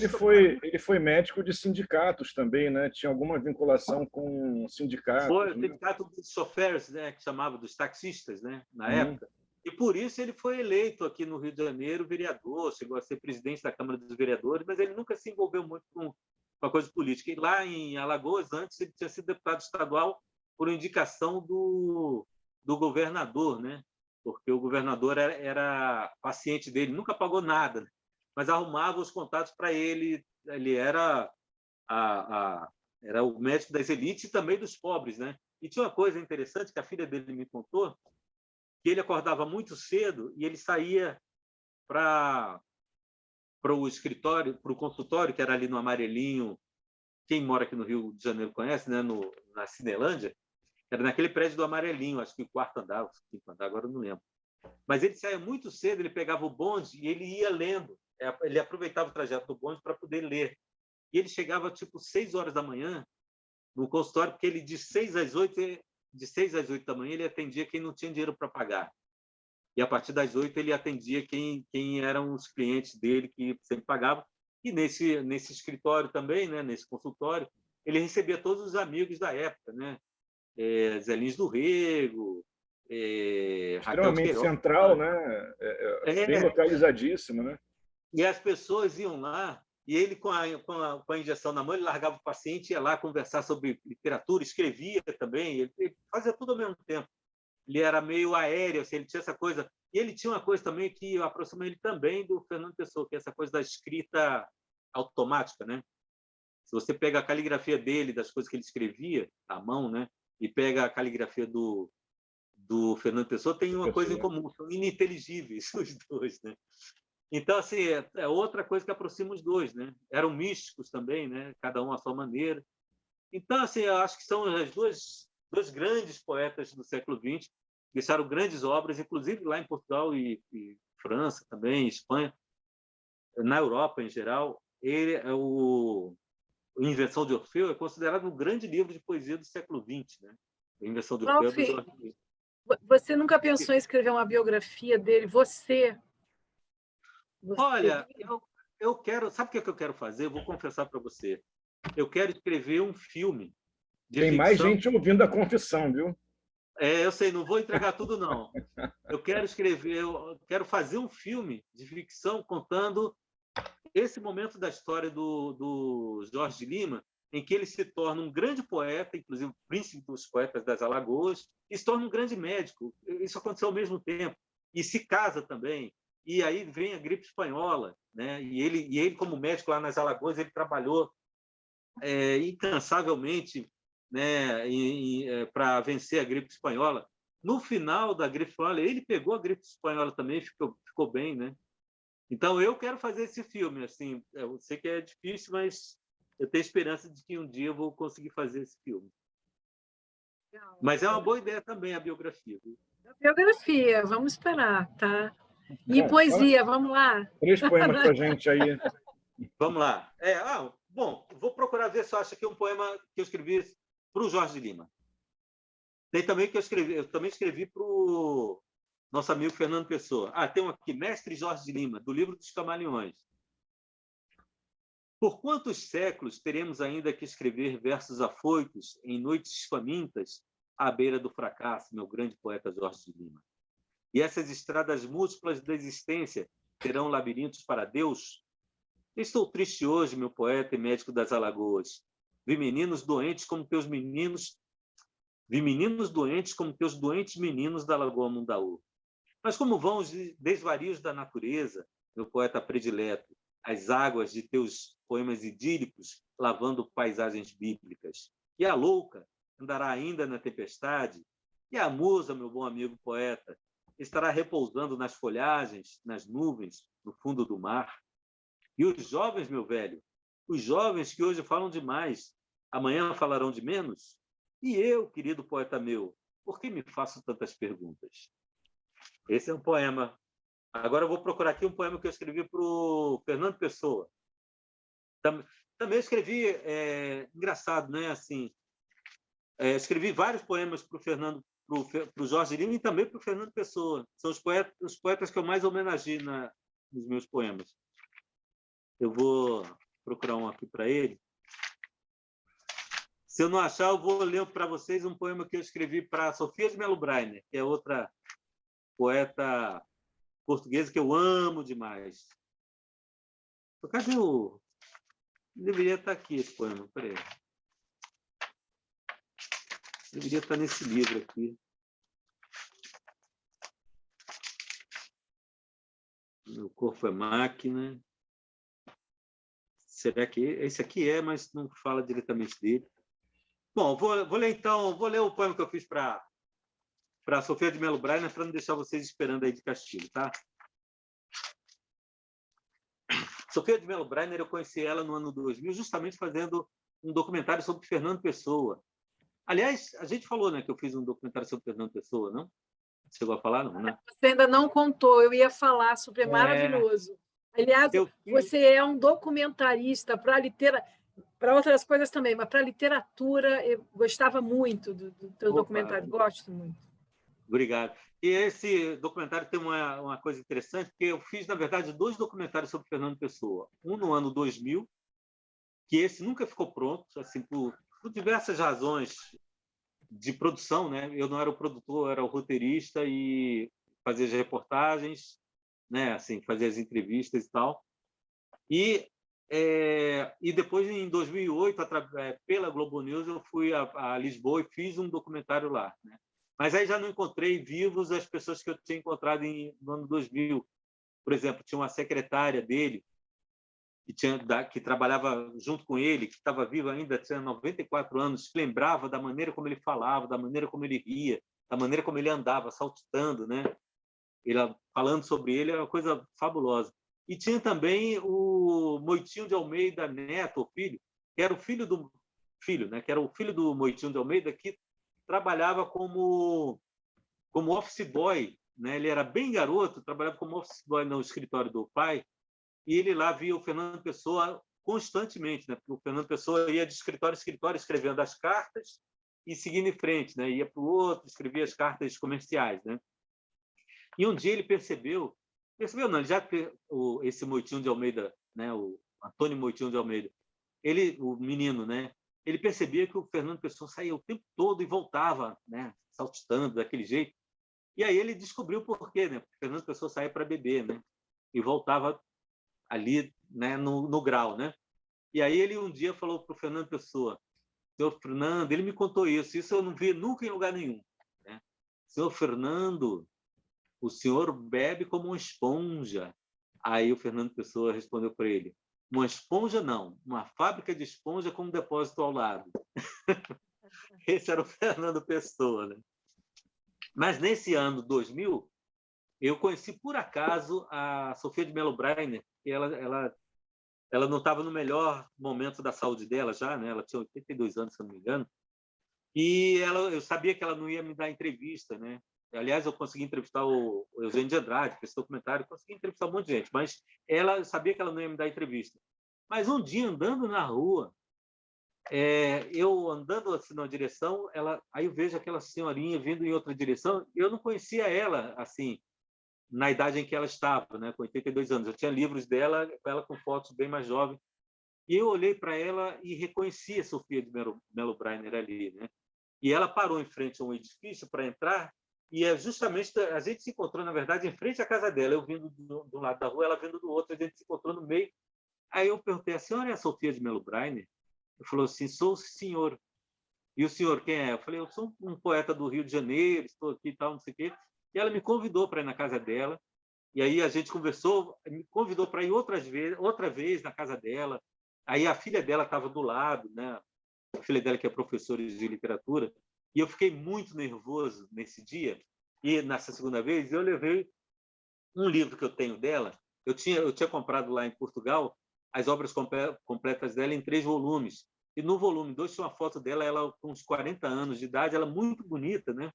ele foi médico de sindicatos também, né? Tinha alguma vinculação com sindicatos. Foi o sindicato dos chofers, né? Que chamava dos taxistas, né? Na época. E por isso ele foi eleito aqui no Rio de Janeiro vereador, chegou a ser presidente da Câmara dos Vereadores, mas ele nunca se envolveu muito com a coisa política. E lá em Alagoas, antes, ele tinha sido deputado estadual por indicação do governador, né? Porque o governador era paciente dele, nunca pagou nada, né? Mas arrumava os contatos para ele. Ele era o médico das elites e também dos pobres, né? E tinha uma coisa interessante que a filha dele me contou, que ele acordava muito cedo e ele saía para o escritório, para o consultório, que era ali no Amarelinho. Quem mora aqui no Rio de Janeiro conhece, né? Na Cinelândia. Era naquele prédio do Amarelinho, acho que o 4º andar, o 5º andar, agora eu não lembro. Mas ele saía muito cedo, ele pegava o bonde e ele ia lendo. Ele aproveitava o trajeto do bonde para poder ler. E ele chegava tipo 6 horas da manhã no consultório, porque ele de 6 às 8 da manhã ele atendia quem não tinha dinheiro para pagar. E a partir das 8 ele atendia quem eram os clientes dele que sempre pagavam. E nesse escritório também, né, nesse consultório, ele recebia todos os amigos da época, né? Zé Lins do Rego, extremamente central, né? Bem localizadíssimo, né? E as pessoas iam lá e ele, com a injeção na mão, ele largava o paciente, ia lá conversar sobre literatura, escrevia também, ele fazia tudo ao mesmo tempo. Ele era meio aéreo, assim, ele tinha essa coisa. E ele tinha uma coisa também que aproxima ele também do Fernando Pessoa, que é essa coisa da escrita automática, né? Se você pega a caligrafia dele, das coisas que ele escrevia à mão, né? E pega a caligrafia do Fernando Pessoa, tem uma coisa em comum, são ininteligíveis os dois, né? Então, assim, é outra coisa que aproxima os dois, né? Eram místicos também, né? Cada um à sua maneira. Então, assim, eu acho que são as dois grandes poetas do século XX, deixaram grandes obras, inclusive lá em Portugal e França também, Espanha, na Europa em geral. Ele é o Invenção de Orfeu é considerado um grande livro de poesia do século XX, né? A Invenção de Orfeu é do Jorge Luiz. Você nunca pensou em escrever uma biografia dele? Você Olha, eu quero... Sabe o que eu quero fazer? Eu vou confessar para você. Eu quero escrever um filme de Tem ficção. mais gente ouvindo a confissão, viu? Eu sei, não vou entregar tudo, não. Eu quero fazer um filme de ficção contando esse momento da história do Jorge de Lima, em que ele se torna um grande poeta, inclusive o príncipe dos poetas das Alagoas, e se torna um grande médico. Isso aconteceu ao mesmo tempo. E se casa também. E aí vem a gripe espanhola, né? E ele como médico lá nas Alagoas, ele trabalhou incansavelmente, né, para vencer a gripe espanhola. No final da gripe espanhola, ele pegou a gripe espanhola também, ficou bem, né? Então, eu quero fazer esse filme. Assim, eu sei que é difícil, mas eu tenho esperança de que um dia eu vou conseguir fazer esse filme. Mas é uma boa ideia também a biografia. Viu? A biografia, vamos esperar, tá? E bom, poesia, vamos lá. 3 poemas para a gente aí. Vamos lá. Bom, vou procurar ver se eu acho aqui um poema que eu escrevi para o Jorge de Lima. Tem também que eu também escrevi para o nosso amigo Fernando Pessoa. Tem um aqui, Mestre Jorge de Lima, do Livro dos Camaleões. Por quantos séculos teremos ainda que escrever versos afoitos em noites famintas à beira do fracasso, meu grande poeta Jorge de Lima? E essas estradas múltiplas da existência terão labirintos para Deus? Estou triste hoje, meu poeta e médico das Alagoas. Vi meninos doentes como teus doentes meninos da Lagoa Mundaú. Mas como vão os desvarios da natureza, meu poeta predileto, as águas de teus poemas idílicos lavando paisagens bíblicas? E a louca andará ainda na tempestade? E a musa, meu bom amigo poeta, estará repousando nas folhagens, nas nuvens, no fundo do mar? E os jovens, meu velho, os jovens que hoje falam demais, amanhã falarão de menos? E eu, querido poeta meu, por que me faço tantas perguntas? Esse é um poema. Agora eu vou procurar aqui um poema que eu escrevi para o Fernando Pessoa. Também escrevi, engraçado, né? Assim, escrevi vários poemas para o Jorge Lima e também para o Fernando Pessoa. São os poetas que eu mais homenageei nos meus poemas. Eu vou procurar um aqui para ele. Se eu não achar, eu vou ler para vocês um poema que eu escrevi para Sofia de Mello Breiner, que é outra poeta portuguesa que eu amo demais. Cadê o... Deveria estar aqui esse poema. Peraí. Deveria estar nesse livro aqui. Meu corpo é máquina. Será que esse aqui mas não fala diretamente dele? Bom, vou ler o poema que eu fiz para Sofia de Mello Breiner, para não deixar vocês esperando aí de castigo, tá? Sofia de Mello Breiner, eu conheci ela no ano 2000, justamente fazendo um documentário sobre Fernando Pessoa. Aliás, a gente falou, né, que eu fiz um documentário sobre Fernando Pessoa, não? Chegou a falar, não, né? Você ainda não contou, eu ia falar, super maravilhoso. Aliás, você é um documentarista para outras coisas também, mas para literatura, eu gostava muito do teu documentário, gosto muito. Obrigado. E esse documentário tem uma coisa interessante, porque eu fiz, na verdade, 2 documentários sobre Fernando Pessoa. Um no ano 2000, que esse nunca ficou pronto, assim, por diversas razões de produção, né? Eu não era o produtor, eu era o roteirista e fazia as reportagens, né? Assim, fazia as entrevistas e tal. E E depois, em 2008, pela Globo News, eu fui a Lisboa e fiz um documentário lá, né? Mas aí já não encontrei vivos as pessoas que eu tinha encontrado no ano 2000. Por exemplo, tinha uma secretária dele que trabalhava junto com ele, que estava viva ainda, tinha 94 anos, que lembrava da maneira como ele falava, da maneira como ele ria, da maneira como ele andava, saltitando, né? Ele falando sobre ele era uma coisa fabulosa. E tinha também o Moitinho de Almeida Neto, o filho, que era o filho, né? Que era o filho do Moitinho de Almeida, que trabalhava como office boy, né? Ele era bem garoto, trabalhava como office boy no escritório do pai, e ele lá via o Fernando Pessoa constantemente, né? Porque o Fernando Pessoa ia de escritório em escritório escrevendo as cartas e seguindo em frente, né? Ia para o outro, escrevia as cartas comerciais, né? E um dia ele percebeu não, esse Moitinho de Almeida, né? O Antônio Moitinho de Almeida, o menino, né? Ele percebia que o Fernando Pessoa saía o tempo todo e voltava, né? Saltitando daquele jeito. E aí ele descobriu por quê, né? Porque o Fernando Pessoa saía para beber, né? E voltava ali, né? No grau, né? E aí ele um dia falou para o Fernando Pessoa: senhor Fernando, ele me contou isso eu não vi nunca em lugar nenhum, né? Senhor Fernando, o senhor bebe como uma esponja. Aí o Fernando Pessoa respondeu para ele: uma esponja não, uma fábrica de esponja com um depósito ao lado. Esse era o Fernando Pessoa, né? Mas nesse ano 2000, eu conheci por acaso a Sofia de Mello Breiner, que ela não estava no melhor momento da saúde dela já, né? Ela tinha 82 anos, se não me engano. E eu sabia que ela não ia me dar entrevista, né? Aliás, eu consegui entrevistar o Eugênio de Andrade, para esse documentário, consegui entrevistar um monte de gente, mas eu sabia que ela não ia me dar entrevista. Mas um dia, andando na rua, eu andando assim numa direção, aí eu vejo aquela senhorinha vindo em outra direção, eu não conhecia ela, assim, na idade em que ela estava, né? Com 82 anos. Eu tinha livros dela, ela com fotos bem mais jovem. E eu olhei para ela e reconheci a Sofia de Mello Breiner ali, né? E ela parou em frente a um edifício para entrar, e justamente a gente se encontrou, na verdade, em frente à casa dela. Eu vindo do lado da rua, ela vindo do outro, a gente se encontrou no meio. Aí eu perguntei: a senhora é a Sofia de Mello Breiner? Ele falou assim: sou o senhor. E o senhor quem é? Eu falei: eu sou um poeta do Rio de Janeiro, estou aqui e tal, não sei o quê. E ela me convidou para ir na casa dela, e aí a gente conversou, me convidou para ir outra vez na casa dela. Aí a filha dela estava do lado, né? A filha dela que é professora de literatura, e eu fiquei muito nervoso nesse dia. E nessa segunda vez eu levei um livro que eu tenho dela. Eu tinha comprado lá em Portugal as obras completas dela em 3 volumes. E no volume 2 tinha uma foto dela, ela com uns 40 anos de idade, ela muito bonita, né?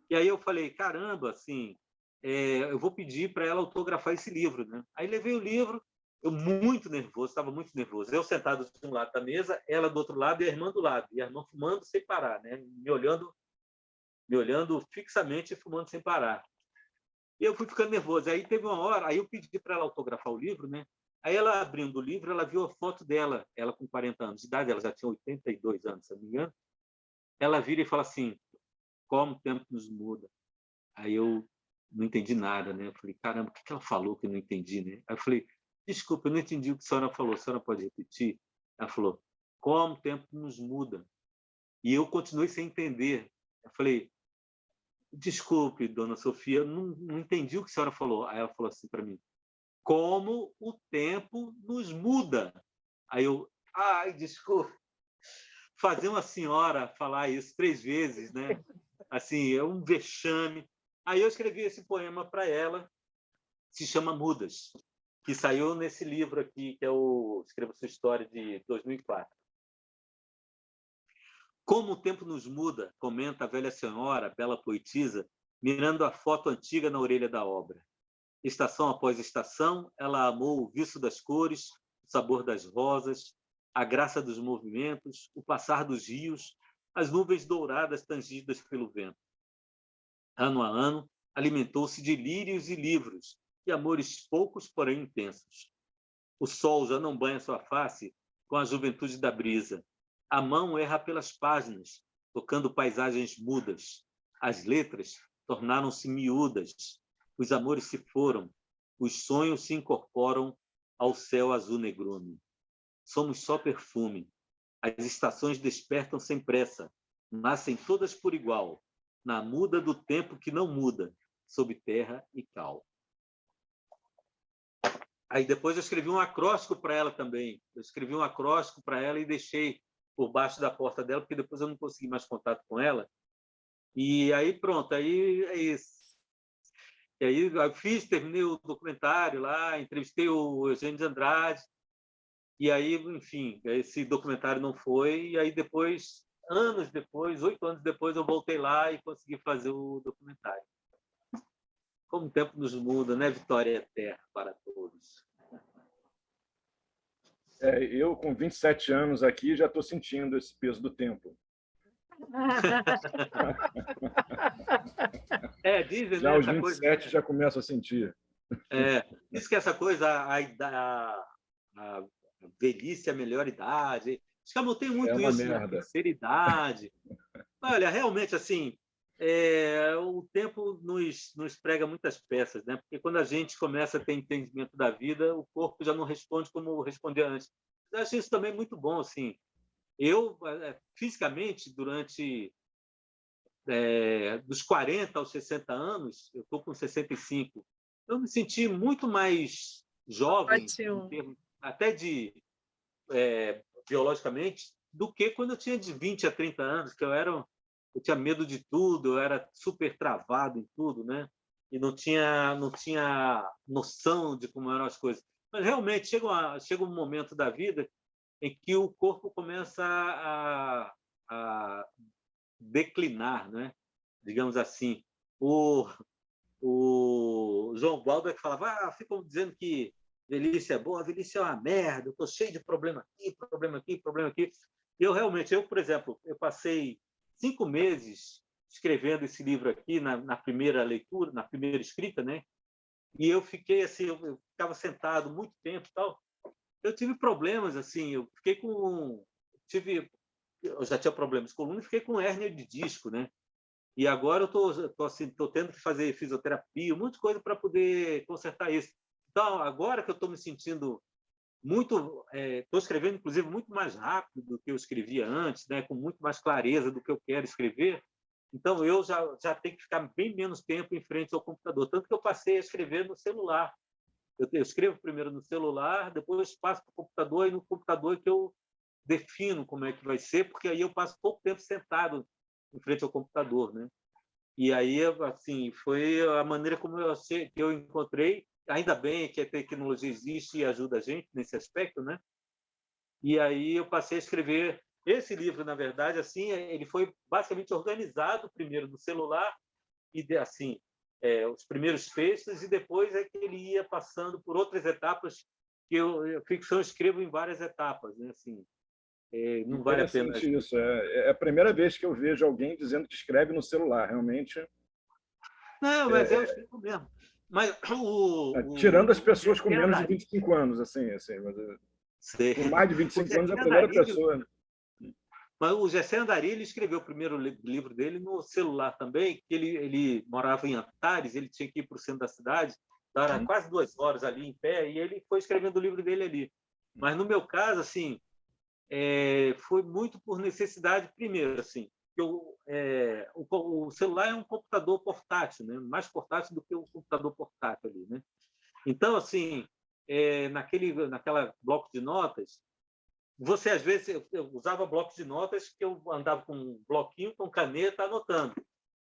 E aí eu falei: caramba, assim, eu vou pedir para ela autografar esse livro, né? Aí levei o livro, eu muito nervoso, estava muito nervoso. Eu sentado de um lado da mesa, ela do outro lado e a irmã do lado. E a irmã fumando sem parar, né? Me olhando fixamente e fumando sem parar. E eu fui ficando nervoso. Aí teve uma hora, aí eu pedi para ela autografar o livro, né? Aí ela, abrindo o livro, ela viu a foto dela, ela com 40 anos de idade, ela já tinha 82 anos, se não me engano. Ela vira e fala assim: como o tempo nos muda. Aí eu não entendi nada, né? Eu falei: caramba, o que ela falou que eu não entendi, né? Aí eu falei: desculpa, eu não entendi o que a senhora falou, a senhora pode repetir? Ela falou: como o tempo nos muda. E eu continuei sem entender. Eu falei: desculpe, dona Sofia, eu não entendi o que a senhora falou. Aí ela falou assim para mim: como o tempo nos muda. Aí eu: ai, desculpe. Fazer uma senhora falar isso 3 vezes, né? Assim, é um vexame. Aí eu escrevi esse poema para ela, se chama Mudas, que saiu nesse livro aqui, que é o Escreva Sua História, de 2004. Como o tempo nos muda, comenta a velha senhora, bela poetisa, mirando a foto antiga na orelha da obra. Estação após estação, ela amou o viço das cores, o sabor das rosas, a graça dos movimentos, o passar dos rios, as nuvens douradas tangidas pelo vento. Ano a ano, alimentou-se de lírios e livros, e amores poucos, porém intensos. O sol já não banha sua face com a juventude da brisa. A mão erra pelas páginas, tocando paisagens mudas. As letras tornaram-se miúdas. Os amores se foram. Os sonhos se incorporam ao céu azul negrume. somos só perfume. As estações despertam sem pressa, nascem todas por igual, na muda do tempo que não muda, sob terra e cal. Aí depois eu escrevi um acróstico para ela também. Eu escrevi um acróstico para ela e deixei por baixo da porta dela, porque depois eu não consegui mais contato com ela. E aí pronto, aí é isso. E aí eu terminei o documentário lá, entrevistei o Eugênio de Andrade, e aí, enfim, esse documentário não foi, e aí depois, anos depois, 8 anos depois, eu voltei lá e consegui fazer o documentário. Como o tempo nos muda, né? Vitória eterna para todos. Eu, com 27 anos aqui, já estou sentindo esse peso do tempo. Dizem, já né, aos essa 27 coisa, já começo a sentir. Diz que essa coisa, a velhice é a melhor idade. Acho que tem muito uma isso, né? merda. Terceira idade. Olha, realmente, assim, o tempo nos prega muitas peças, né? Porque quando a gente começa a ter entendimento da vida, o corpo já não responde como respondia antes. Eu acho isso também muito bom, assim. Eu, fisicamente, durante dos 40 aos 60 anos, eu estou com 65, eu me senti muito mais jovem, em termos, até biologicamente, do que quando eu tinha de 20 a 30 anos, que eu tinha medo de tudo, eu era super travado em tudo, né? E não tinha noção de como eram as coisas. Mas realmente chega um momento da vida em que o corpo começa a declinar, né? Digamos assim. O João Baldo falava, ficam dizendo que velhice é boa, a velhice é uma merda, eu estou cheio de problema aqui, problema aqui, problema aqui. E por exemplo, eu passei 5 meses escrevendo esse livro aqui na primeira leitura, na primeira escrita, né? E eu fiquei assim, eu ficava sentado muito tempo e tal. Eu tive problemas assim, eu já tinha problemas de coluna e fiquei com hérnia de disco, né? E agora eu tô tendo que fazer fisioterapia, um monte de coisa para poder consertar isso. Então, agora que eu estou me sentindo muito, estou escrevendo, inclusive, muito mais rápido do que eu escrevia antes, né? Com muito mais clareza do que eu quero escrever. Então, eu já tenho que ficar bem menos tempo em frente ao computador. Tanto que eu passei a escrever no celular. Eu escrevo primeiro no celular, depois passo para o computador, e no computador que eu defino como é que vai ser, porque aí eu passo pouco tempo sentado em frente ao computador, né? E aí, assim, foi a maneira como que eu encontrei. Ainda bem que a tecnologia existe e ajuda a gente nesse aspecto, né? E aí eu passei a escrever esse livro, na verdade, assim, ele foi basicamente organizado primeiro no celular e assim, os primeiros textos, e depois é que ele ia passando por outras etapas que ficção eu escrevo em várias etapas, né? Assim, não vale a pena. Interessante isso. É a primeira vez que eu vejo alguém dizendo que escreve no celular, realmente. Não, mas eu escrevo mesmo. Mas tirando as pessoas com menos de 25 anos, assim mas com mais de 25 anos é a primeira pessoa. Mas o Gessé Andarilho escreveu o primeiro livro dele no celular também, que ele morava em Antares, ele tinha que ir para o centro da cidade, era quase 2 horas ali em pé, e ele foi escrevendo o livro dele ali. Mas no meu caso, assim, foi muito por necessidade, primeiro, assim, o celular é um computador portátil, né? Mais portátil do que o computador portátil ali, né? Então, assim, naquela bloco de notas, às vezes, eu usava blocos de notas que eu andava com um bloquinho, com caneta, anotando.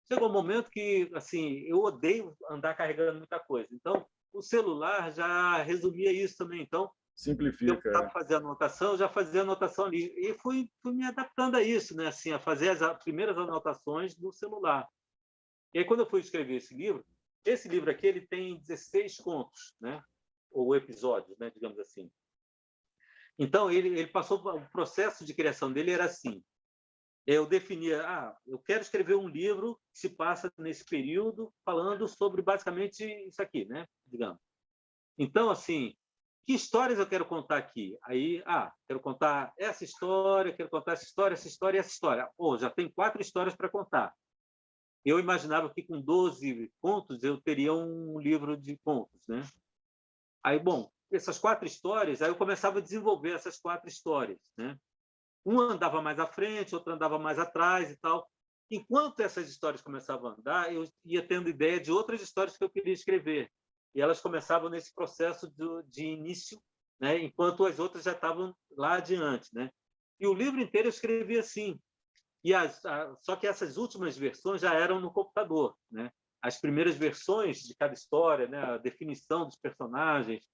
Chegou um momento que, assim, eu odeio andar carregando muita coisa. Então, o celular já resumia isso também. Então, simplifica. Eu estava fazendo anotação, já fazia anotação ali. E fui me adaptando a isso, né? Assim, a fazer as primeiras anotações no celular. E aí, quando eu fui escrever esse livro aqui, ele tem 16 contos, né? Ou episódios, né? Digamos assim. Então, ele passou, o processo de criação dele era assim. Eu definia, eu quero escrever um livro que se passa nesse período, falando sobre basicamente isso aqui, né? Digamos. Então, assim, que histórias eu quero contar aqui? Aí, quero contar essa história, quero contar essa história, essa história e essa história. Pô, já tem 4 histórias para contar. Eu imaginava que com 12 contos eu teria um livro de contos, né? Aí, bom, essas 4 histórias, aí eu começava a desenvolver essas 4 histórias, né? Uma andava mais à frente, outra andava mais atrás e tal. Enquanto essas histórias começavam a andar, eu ia tendo ideia de outras histórias que eu queria escrever. E elas começavam nesse processo de início, né? Enquanto as outras já estavam lá adiante, né? E o livro inteiro eu escrevi assim. Só que essas últimas versões já eram no computador, né? As primeiras versões de cada história, né? A definição dos personagens,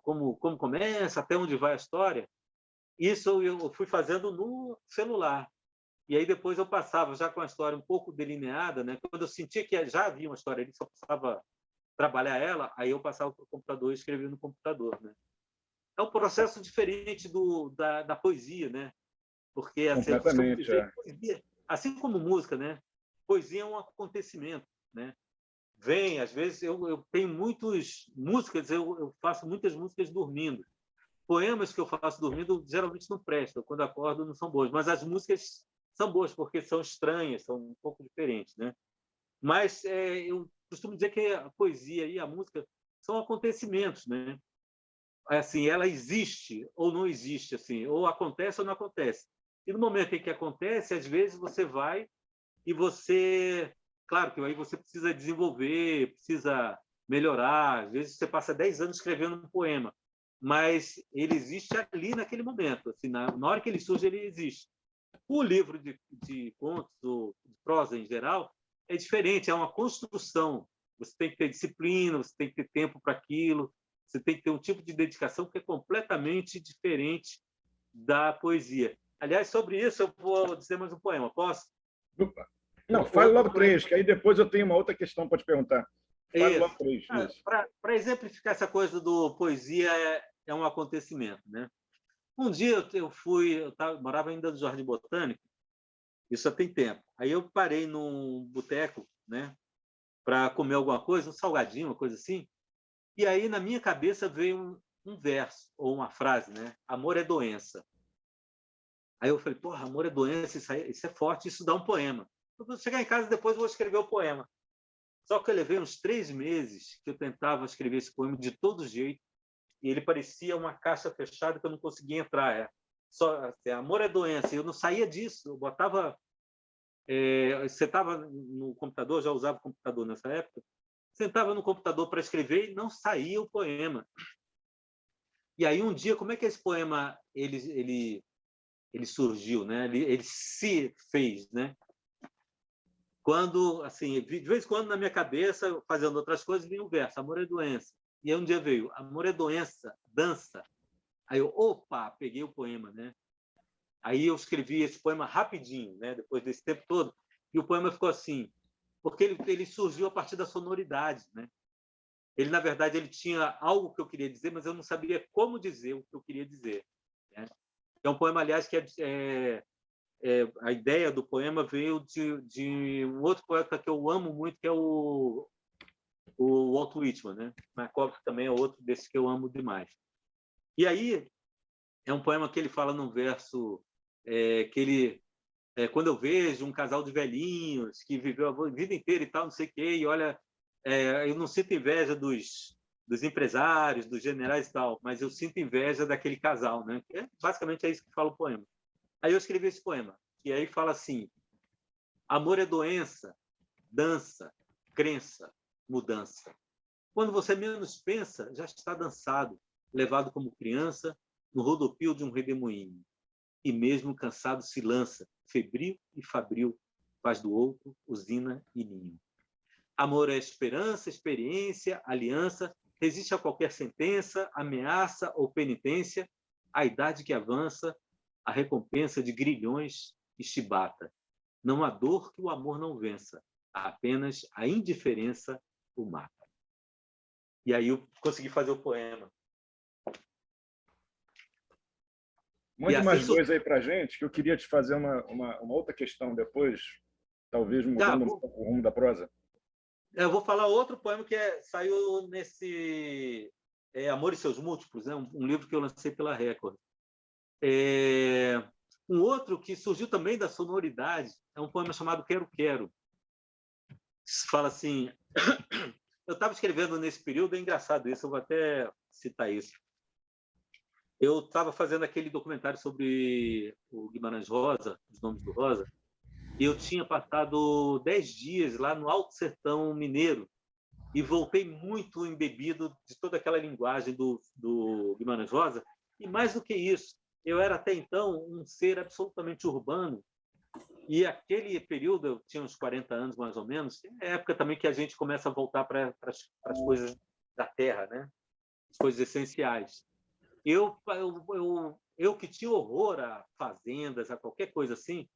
como começa, até onde vai a história, isso eu fui fazendo no celular. E aí depois eu passava já com a história um pouco delineada, né? Quando eu sentia que já havia uma história ali, só precisava trabalhar ela, aí eu passava para o computador e escrevia no computador, né? É um processo diferente da poesia, né? Porque assim, eu costumo Completamente, dizer que poesia, assim como música, né? Poesia é um acontecimento, né? Vem, às vezes eu tenho muitas músicas, eu faço muitas músicas dormindo. Poemas que eu faço dormindo geralmente não prestam, quando acordo não são boas, mas as músicas são boas porque são estranhas, são um pouco diferentes, né? Mas eu costumo dizer que a poesia e a música são acontecimentos, né? Assim, ela existe ou não existe, assim, ou acontece ou não acontece. E no momento em que acontece, às vezes você vai e você, claro que aí você precisa desenvolver, precisa melhorar. Às vezes você passa 10 anos escrevendo um poema, mas ele existe ali naquele momento, assim, na hora que ele surge, ele existe. O livro de contos, ou de prosa em geral, é diferente, é uma construção. Você tem que ter disciplina, você tem que ter tempo para aquilo, você tem que ter um tipo de dedicação que é completamente diferente da poesia. Aliás, sobre isso, eu vou dizer mais um poema, posso? Opa. Não, fale logo 3, que aí depois eu tenho uma outra questão para te perguntar. Fale logo 3. Para exemplificar essa coisa do poesia é um acontecimento, né? Um dia eu morava ainda no Jardim Botânico, isso já tem tempo. Aí eu parei num boteco, né, para comer alguma coisa, um salgadinho, uma coisa assim. E aí na minha cabeça veio um verso ou uma frase, né? Amor é doença. Aí eu falei, porra, amor é doença, isso é forte, isso dá um poema. Eu vou chegar em casa depois vou escrever o poema. Só que eu levei uns 3 meses que eu tentava escrever esse poema de todo jeito e ele parecia uma caixa fechada que eu não conseguia entrar. Só assim, amor é doença. Eu não saía disso. Eu botava. Você estava no computador, já usava computador nessa época. Sentava no computador para escrever e não saía o poema. E aí um dia, como é que esse poema ele surgiu, né? Ele se fez, né? Quando, assim, de vez em quando na minha cabeça, fazendo outras coisas, vinha o verso, amor é doença. E aí um dia veio, amor é doença, dança. Aí eu, opa, peguei o poema, né? Aí eu escrevi esse poema rapidinho, né? Depois desse tempo todo. E o poema ficou assim, porque ele surgiu a partir da sonoridade, né? Ele, na verdade, ele tinha algo que eu queria dizer, mas eu não sabia como dizer o que eu queria dizer, né? É um poema, aliás, que a ideia do poema veio de um outro poeta que eu amo muito, que é o Walt Whitman, né? Markov também é outro desses que eu amo demais. E aí é um poema que ele fala num verso que ele quando eu vejo um casal de velhinhos que viveu a vida inteira e tal, não sei o quê, e olha, eu não sinto inveja dos empresários, dos generais e tal, mas eu sinto inveja daquele casal, né? Basicamente é isso que fala o poema. Aí eu escrevi esse poema, e aí fala assim: amor é doença, dança, crença, mudança. Quando você menos pensa, já está dançado, levado como criança no rodopio de um redemoinho. E mesmo cansado se lança, febril e fabril, faz do outro usina e ninho. Amor é esperança, experiência, aliança, resiste a qualquer sentença, ameaça ou penitência, a idade que avança, a recompensa de grilhões e chibata. Não há dor que o amor não vença, apenas a indiferença o mata. E aí eu consegui fazer o poema. Mande mais coisa aí para a gente, que eu queria te fazer uma outra questão depois, talvez mudando um pouco o rumo da prosa. Eu vou falar outro poema que saiu nesse Amor e Seus Múltiplos, né? Um livro que eu lancei pela Record. Um outro que surgiu também da sonoridade é um poema chamado Quero Quero. Fala assim: eu estava escrevendo nesse período, é engraçado isso, eu vou até citar isso. Eu estava fazendo aquele documentário sobre o Guimarães Rosa, Os Nomes do Rosa, e eu tinha passado 10 dias lá no Alto Sertão Mineiro e voltei muito embebido de toda aquela linguagem do Guimarães Rosa. E mais do que isso, eu era até então um ser absolutamente urbano. E aquele período, eu tinha uns 40 anos mais ou menos, é a época também que a gente começa a voltar para as coisas da terra, né? As coisas essenciais. Eu que tinha horror a fazendas, a qualquer coisa assim,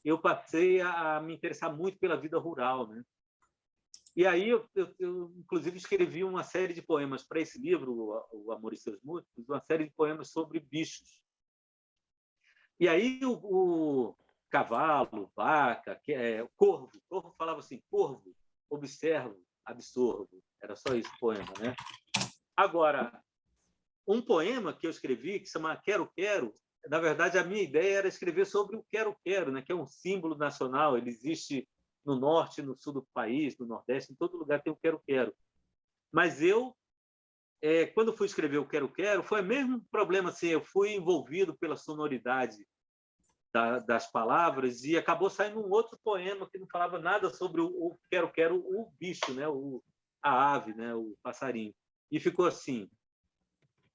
eu passei a me interessar muito pela vida rural, né? E aí eu inclusive escrevi uma série de poemas para esse livro, O Amor e Seus Múltiplos, uma série de poemas sobre bichos. E aí o cavalo, vaca, corvo falava assim: corvo, observo, absorvo. Era só isso o poema, né? Agora, um poema que eu escrevi, que se chama Quero Quero, na verdade, a minha ideia era escrever sobre o Quero Quero, né? Que é um símbolo nacional, ele existe no norte, no sul do país, no nordeste, em todo lugar tem o Quero Quero. Mas eu, quando fui escrever o Quero Quero, foi o mesmo problema, assim, eu fui envolvido pela sonoridade das palavras e acabou saindo um outro poema que não falava nada sobre o Quero Quero, o bicho, né? A ave, né? O passarinho. E ficou assim: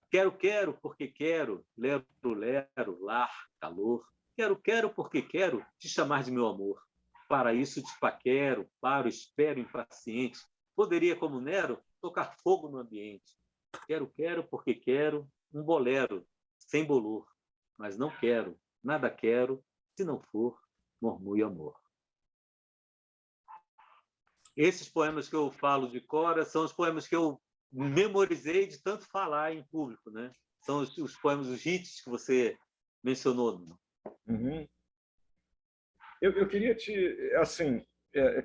quero, quero, porque quero, lero, lero, lar, calor. Quero, quero, porque quero te chamar de meu amor. Para isso te paquero, paro, espero, impaciente. Poderia, como Nero, tocar fogo no ambiente. Quero, quero, porque quero um bolero, sem bolor. Mas não quero, nada quero, se não for murmúrio amor. Esses poemas que eu falo de cor são os poemas que eu memorizei de tanto falar em público, né? São os poemas, os hits que você mencionou. Uhum. Eu queria te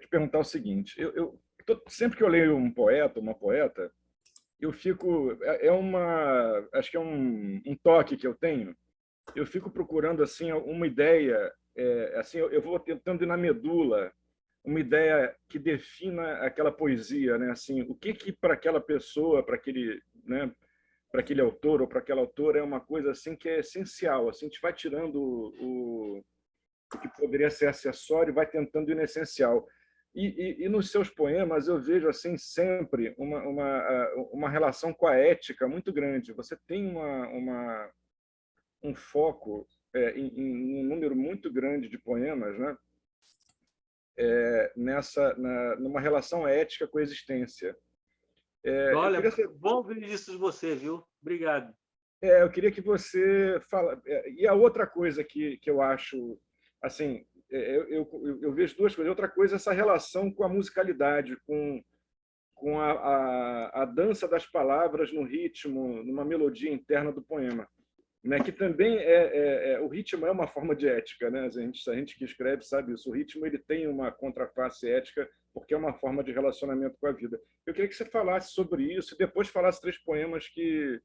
perguntar o seguinte: sempre que eu leio um poeta, uma poeta, eu fico acho que é um toque que eu tenho. Eu fico procurando assim uma ideia, assim eu vou tentando ir na medula uma ideia que defina aquela poesia, né? Assim, o que para aquela pessoa, para aquele, né? Para aquele autor ou para aquela autora é uma coisa assim que é essencial. Assim, a gente vai tirando o que poderia ser acessório e vai tentando ir no essencial. E nos seus poemas eu vejo assim sempre uma relação com a ética muito grande. Você tem um foco em um número muito grande de poemas, né? Numa relação ética com a existência. Olha, bom ouvir isso de você, viu? Obrigado. Eu queria que você fala. E a outra coisa que eu acho, assim, eu vejo duas coisas. Outra coisa é essa relação com a musicalidade, com a dança das palavras no ritmo, numa melodia interna do poema, né? Que também o ritmo é uma forma de ética, né? A gente que escreve sabe isso. O ritmo ele tem uma contraface ética porque é uma forma de relacionamento com a vida. Eu queria que você falasse sobre isso e depois falasse 3 poemas que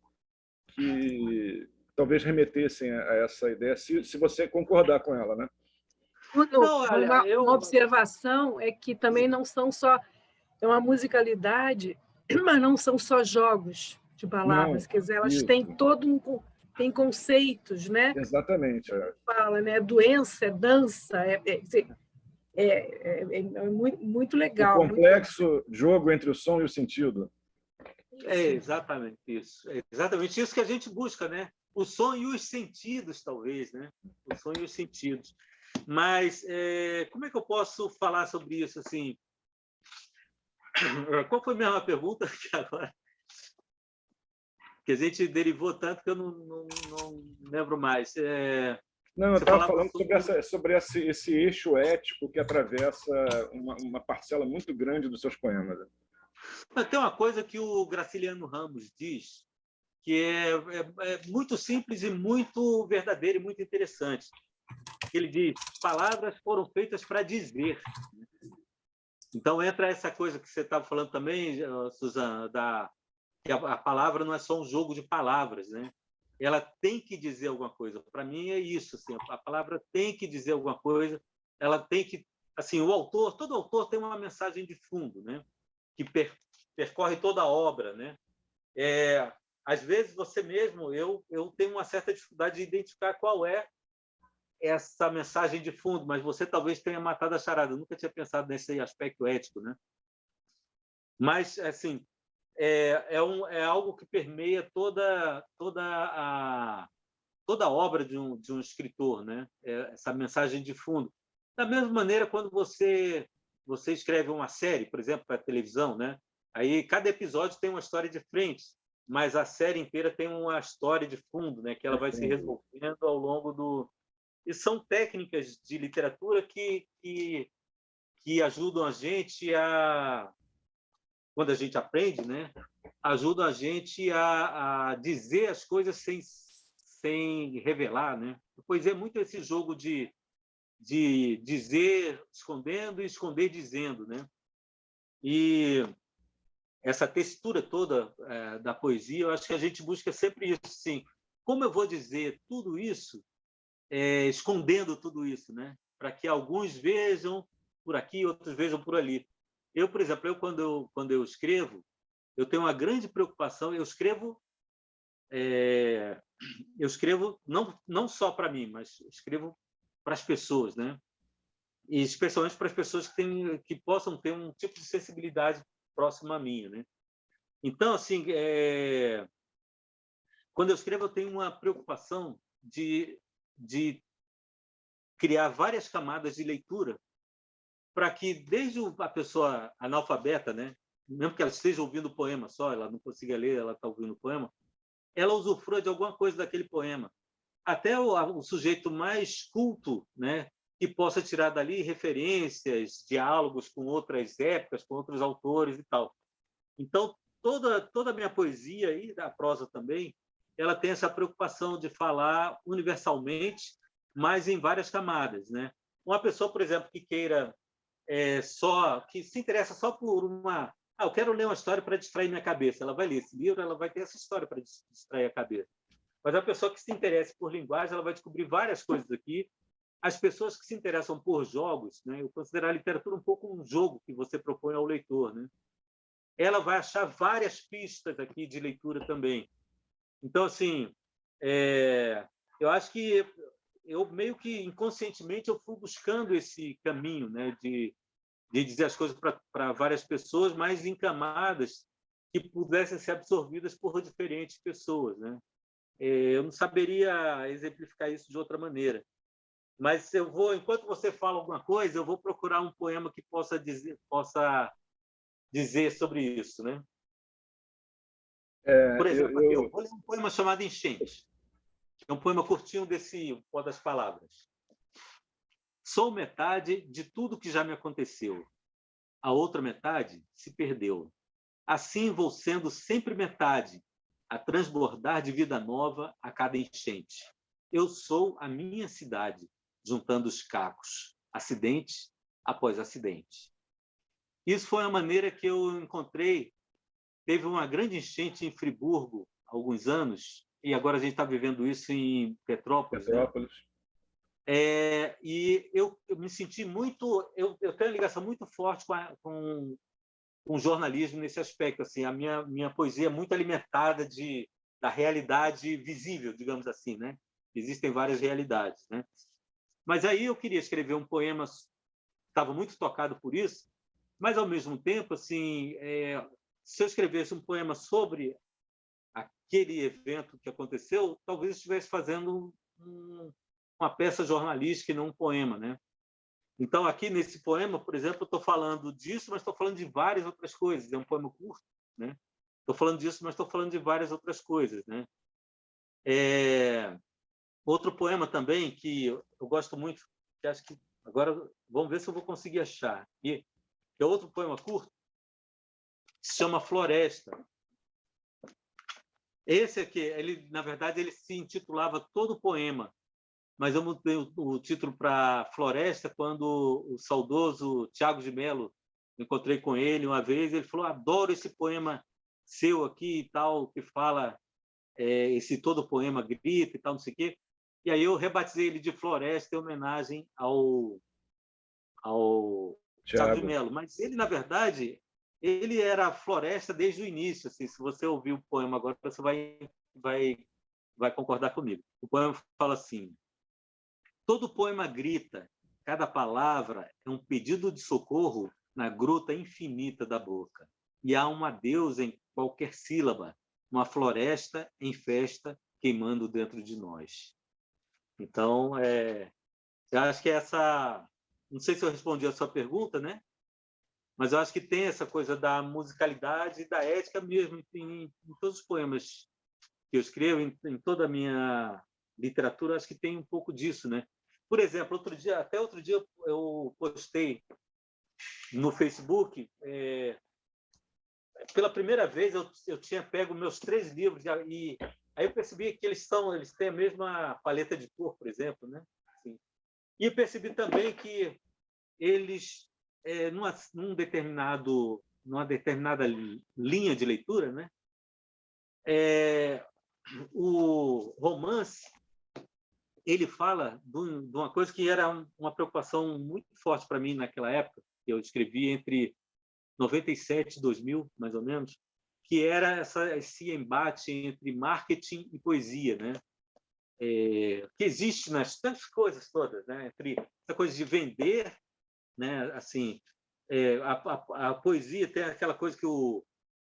talvez remetessem a essa ideia, se você concordar com ela, né? Não, olha, Uma observação é que também não são só uma musicalidade, mas não são só jogos de palavras, Não, quer dizer, elas isso. têm tem conceitos, né? Exatamente. Fala, né? Doença, dança, muito legal. O complexo jogo entre o som e o sentido. É exatamente isso. É exatamente isso que a gente busca, né? O som e os sentidos, talvez, né? O som e os sentidos. Mas como é que eu posso falar sobre isso assim? Qual foi a minha pergunta que agora? Que a gente derivou tanto que eu não lembro mais. Não, eu estava falando sobre esse eixo ético que atravessa uma parcela muito grande dos seus poemas. Mas tem uma coisa que o Graciliano Ramos diz que é muito simples e muito verdadeira e muito interessante. Ele diz: palavras foram feitas para dizer. Então entra essa coisa que você estava falando também, Suzana, que a palavra não é só um jogo de palavras, né? Ela tem que dizer alguma coisa. Para mim é isso, assim, a palavra tem que dizer alguma coisa. Ela tem que, assim, todo autor tem uma mensagem de fundo, né? percorre toda a obra, né? Às vezes você mesmo, eu tenho uma certa dificuldade de identificar qual é essa mensagem de fundo, mas você talvez tenha matado a charada. Eu nunca tinha pensado nesse aspecto ético, né? Mas assim, é algo que permeia toda a obra de um escritor, né? Essa mensagem de fundo. Da mesma maneira, quando você escreve uma série, por exemplo, para a televisão, né? Aí cada episódio tem uma história de frente, mas a série inteira tem uma história de fundo, né? Que ela vai se resolvendo ao longo do... E são técnicas de literatura que ajudam a gente a... Quando a gente aprende, né? Ajudam a gente a dizer as coisas sem revelar, né? Pois é muito esse jogo de dizer escondendo e esconder dizendo, né? E essa textura toda da poesia, eu acho que a gente busca sempre isso, sim. Como eu vou dizer tudo isso, escondendo tudo isso, né? Para que alguns vejam por aqui, outros vejam por ali. Eu, por exemplo, quando eu escrevo, eu tenho uma grande preocupação. Eu escrevo não só para mim, mas escrevo para as pessoas, né? E especialmente para as pessoas que possam ter um tipo de sensibilidade próxima à minha, né? Então, assim, quando eu escrevo, eu tenho uma preocupação de criar várias camadas de leitura para que, desde a pessoa analfabeta, né? Mesmo que ela esteja ouvindo o poema só, ela não consiga ler, ela está ouvindo o poema, ela usufrua de alguma coisa daquele poema. Até o sujeito mais culto, né? Que possa tirar dali referências, diálogos com outras épocas, com outros autores e tal. Então, toda a minha poesia e a prosa também, ela tem essa preocupação de falar universalmente, mas em várias camadas, né? Uma pessoa, por exemplo, que queira que se interessa só por uma... eu quero ler uma história para distrair minha cabeça. Ela vai ler esse livro, ela vai ter essa história para distrair a cabeça. Mas a pessoa que se interessa por linguagem, ela vai descobrir várias coisas aqui. As pessoas que se interessam por jogos, né? Eu considero a literatura um pouco um jogo que você propõe ao leitor, né? Ela vai achar várias pistas aqui de leitura também. Então, assim, eu acho que eu meio que inconscientemente eu fui buscando esse caminho, né? De dizer as coisas para várias pessoas, mas em camadas que pudessem ser absorvidas por diferentes pessoas, né? Eu não saberia exemplificar isso de outra maneira. Mas enquanto você fala alguma coisa, eu vou procurar um poema que possa dizer sobre isso, né? Por exemplo, eu vou ler um poema chamado Enchente, que é um poema curtinho desse Pó das Palavras. Sou metade de tudo que já me aconteceu. A outra metade se perdeu. Assim vou sendo sempre metade, a transbordar de vida nova a cada enchente. Eu sou a minha cidade, juntando os cacos, acidente após acidente. Isso foi a maneira que eu encontrei. Teve uma grande enchente em Friburgo há alguns anos, e agora a gente está vivendo isso em Petrópolis. Né? E eu me senti muito... Eu tenho uma ligação muito forte com o jornalismo nesse aspecto. Assim, a minha poesia é muito alimentada da realidade visível, digamos assim. Né? Existem várias realidades. Né? Mas aí eu queria escrever um poema, estava muito tocado por isso, mas, ao mesmo tempo, assim, se eu escrevesse um poema sobre aquele evento que aconteceu, talvez eu estivesse fazendo uma peça jornalística e não um poema, né? Então, aqui nesse poema, por exemplo, eu estou falando disso, mas estou falando de várias outras coisas. É um poema curto, né? Estou falando disso, mas estou falando de várias outras coisas, né? Outro poema também que eu gosto muito, que acho que agora vamos ver se eu vou conseguir achar. E é outro poema curto, que se chama Floresta. Esse aqui, ele, na verdade, ele se intitulava Todo Poema, mas eu mudei o título para Floresta quando o saudoso Tiago de Mello, encontrei com ele uma vez, ele falou: adoro esse poema seu aqui e tal, que fala esse todo poema grita e tal, não sei o quê. E aí eu rebatizei ele de Floresta em homenagem ao Tiago de Mello. Mas ele, na verdade, ele era a floresta desde o início. Assim, se você ouvir o poema agora, você vai concordar comigo. O poema fala assim: todo poema grita, cada palavra é um pedido de socorro na gruta infinita da boca. E há um adeus em qualquer sílaba, uma floresta em festa queimando dentro de nós. Então, eu acho que essa... Não sei se eu respondi a sua pergunta, né? Mas eu acho que tem essa coisa da musicalidade e da ética mesmo em todos os poemas que eu escrevo, em toda a minha literatura, acho que tem um pouco disso, né? Por exemplo, até outro dia eu postei no Facebook, pela primeira vez eu tinha pego meus 3 livros e aí eu percebi que eles têm a mesma paleta de cor, por exemplo, né? Assim. E eu percebi também que eles, numa determinada linha de leitura, né? O romance, ele fala de uma coisa que era uma preocupação muito forte para mim naquela época, que eu escrevi entre 97 e 2000, mais ou menos, que era esse embate entre marketing e poesia, né? Que existe nas tantas coisas todas, né? Entre essa coisa de vender, né? Assim, a poesia tem aquela coisa que o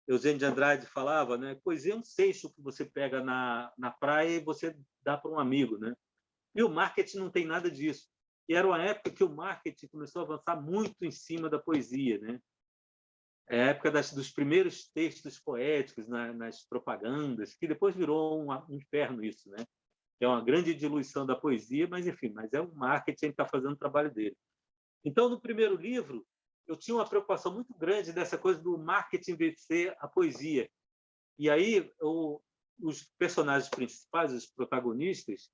Eugênio de Andrade falava, né? Poesia é um seixo que você pega na praia e você dá para um amigo, né? E o marketing não tem nada disso. E era uma época que o marketing começou a avançar muito em cima da poesia, né? É a época dos primeiros textos poéticos nas propagandas, que depois virou um inferno isso, né? É uma grande diluição da poesia, mas enfim, mas é o marketing que está fazendo o trabalho dele. Então, no primeiro livro, eu tinha uma preocupação muito grande dessa coisa do marketing vencer a poesia. E aí, os personagens principais, os protagonistas,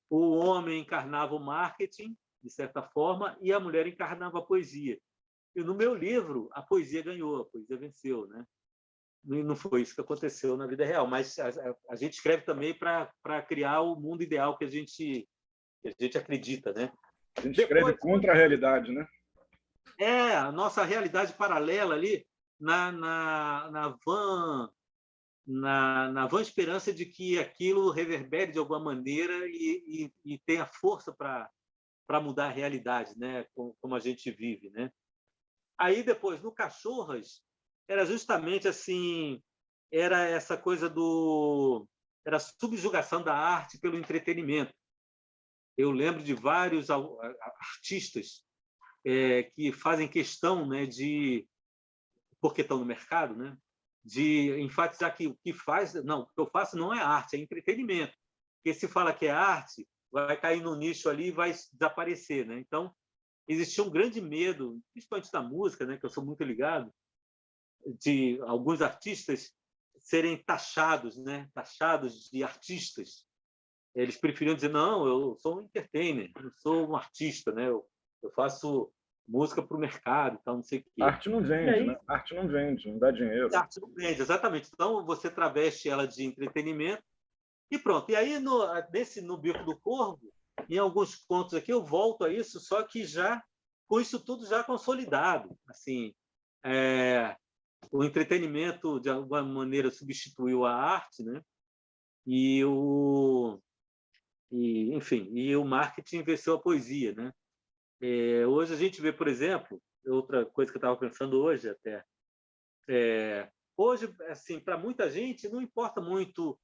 o homem encarnava o marketing, de certa forma, e a mulher encarnava a poesia. E no meu livro, a poesia ganhou, a poesia venceu, né? E não foi isso que aconteceu na vida real, mas a gente escreve também para criar o mundo ideal que a gente acredita, né? A gente escreve contra a realidade, né? A nossa realidade paralela ali, na vã esperança de que aquilo reverbere de alguma maneira e tenha força para mudar a realidade, né? Como a gente vive, né? Aí depois no Cachorras era justamente assim, era essa coisa era a subjugação da arte pelo entretenimento. Eu lembro de vários artistas que fazem questão, né, porque estão no mercado, né, de enfatizar que o que eu faço não é arte, é entretenimento. Porque se fala que é arte, vai cair no nicho ali e vai desaparecer, né? Então, existia um grande medo, principalmente da música, né, que eu sou muito ligado, de alguns artistas serem taxados, né, taxados de artistas. Eles preferiam dizer, não, eu sou um entertainer, eu sou um artista, né? Eu faço música para o mercado, tal, não sei o quê. A arte não vende, aí, né? A arte não vende, não dá dinheiro. A arte não vende, exatamente. Então, você traveste ela de entretenimento e pronto. E aí, no Bico do Corvo, em alguns contos aqui, eu volto a isso, só que já com isso tudo já consolidado. Assim, o entretenimento, de alguma maneira, substituiu a arte, né? Enfim, o marketing venceu a poesia, né? Hoje a gente vê, por exemplo, outra coisa que eu estava pensando hoje até, hoje, assim, para muita gente, não importa muito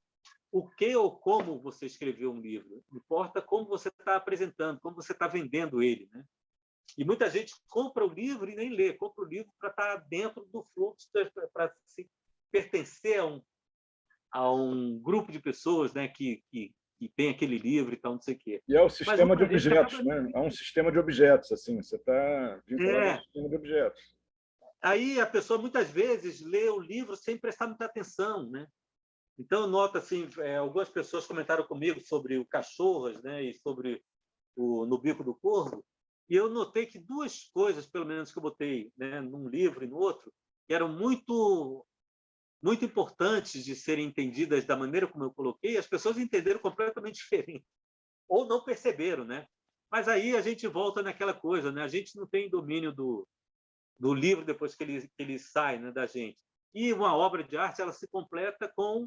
o que ou como você escreveu um livro, importa como você está apresentando, como você está vendendo ele, né? E muita gente compra o livro e nem lê, compra o livro para estar dentro do fluxo, para pertencer a um grupo de pessoas, né, que tem aquele livro e tal, não sei o quê. E é o sistema de objetos, né? É um sistema de objetos, assim, você está vinculado ao sistema de objetos. Aí a pessoa, muitas vezes, lê o livro sem prestar muita atenção, né? Então, eu noto, assim, algumas pessoas comentaram comigo sobre o Cachorras, né, e sobre No Bico do Corvo, e eu notei que 2 coisas, pelo menos, que eu botei, né, num livro e no outro, que eram muito importantes de serem entendidas da maneira como eu coloquei, as pessoas entenderam completamente diferente, ou não perceberam, né? Mas aí a gente volta naquela coisa, né? A gente não tem domínio do livro depois que ele sai, né, da gente. E uma obra de arte ela se completa com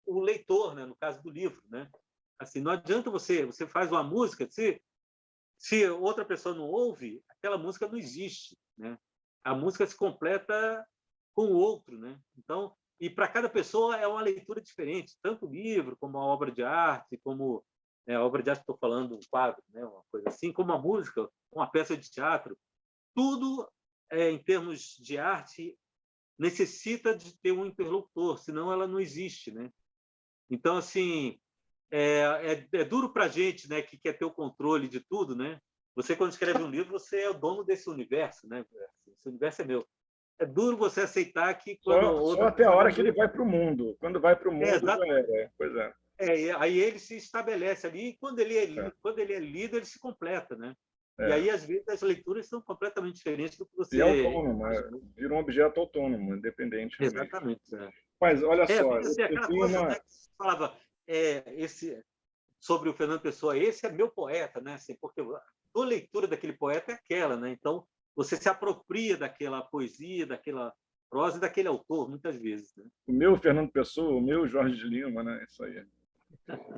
o leitor, né, no caso do livro, né? Assim, não adianta você faz uma música, se outra pessoa não ouve, aquela música não existe, né? A música se completa com o outro, né? Então, e para cada pessoa é uma leitura diferente, tanto o livro como a obra de arte, como a obra de arte, estou falando um quadro, né, uma coisa assim, como a música, uma peça de teatro, tudo em termos de arte necessita de ter um interlocutor, senão ela não existe, né? Então, assim, é duro para a gente, né, que quer ter o controle de tudo, né? Você, quando escreve um livro, você é o dono desse universo, né? Esse universo é meu. É duro você aceitar que quando Só outra até a pessoa hora vai que ele ler... vai para o mundo. Quando vai para o mundo, já é. Pois é. Aí ele se estabelece ali, e quando ele É. quando ele é lido, ele se completa, né? E É. aí, às vezes, as leituras são completamente diferentes do que E é você autônomo, imaginou. vira um objeto autônomo, independente realmente. Exatamente. Mas olha só, Porque assim, eu aquela tenho coisa, uma. né, que você falava sobre o Fernando Pessoa, esse é meu poeta, né? Assim, porque a leitura daquele poeta é aquela, né? Então, você se apropria daquela poesia, daquela prosa e daquele autor, muitas vezes, né? O meu Fernando Pessoa, o meu Jorge de Lima, né? Isso aí.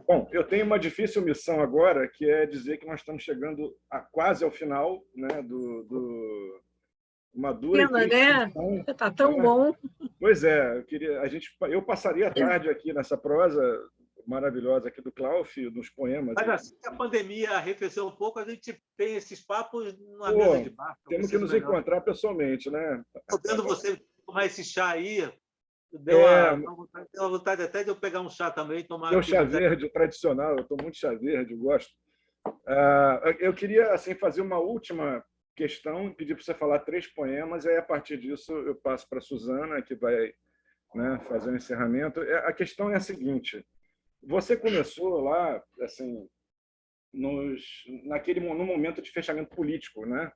Bom, eu tenho uma difícil missão agora, que é dizer que nós estamos chegando quase ao final, né, uma dura e Pena, triste né? missão, Tá tão né? bom. Pois é, eu passaria a tarde aqui nessa prosa maravilhosa aqui do Klaus, nos poemas. Mas assim que a pandemia arrefeceu um pouco, a gente tem esses papos numa mesa Pô, de bar, temos talvez que seja nos melhor. encontrar pessoalmente, né? Estou vendo você tomar esse chá aí, É, deu uma vontade até de eu pegar um chá também e tomar meu aqui chá no Zé. verde tradicional, eu estou muito chá verde, eu gosto. Eu queria assim fazer uma última questão, pedir para você falar 3 poemas, e aí a partir disso eu passo para a Suzana, que vai, né, fazer o encerramento. A questão é a seguinte: você começou lá, assim, no momento de fechamento político, né?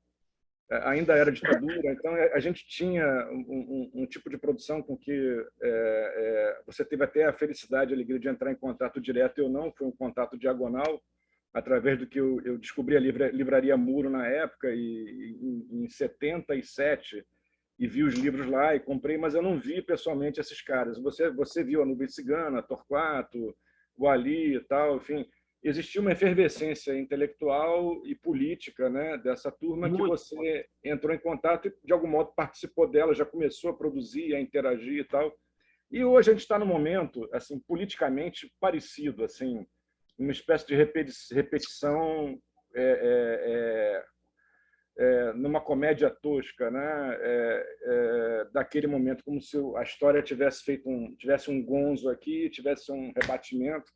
Ainda era ditadura, então a gente tinha um tipo de produção com que você teve até a felicidade e a alegria de entrar em contato direto. Eu não, foi um contato diagonal, através do que eu descobri a Livraria Muro na época, em 77, e vi os livros lá e comprei, mas eu não vi pessoalmente esses caras. Você viu a Nuvem Cigana, a Torquato, o Ali e tal, enfim. Existia uma efervescência intelectual e política, né, dessa turma, que Muito. você entrou em contato e, de algum modo, participou dela, já começou a produzir, a interagir e tal. E hoje a gente está num momento, assim, politicamente parecido, assim, uma espécie de repetição numa comédia tosca, né? Daquele momento, como se a história tivesse um gonzo aqui, tivesse um rebatimento.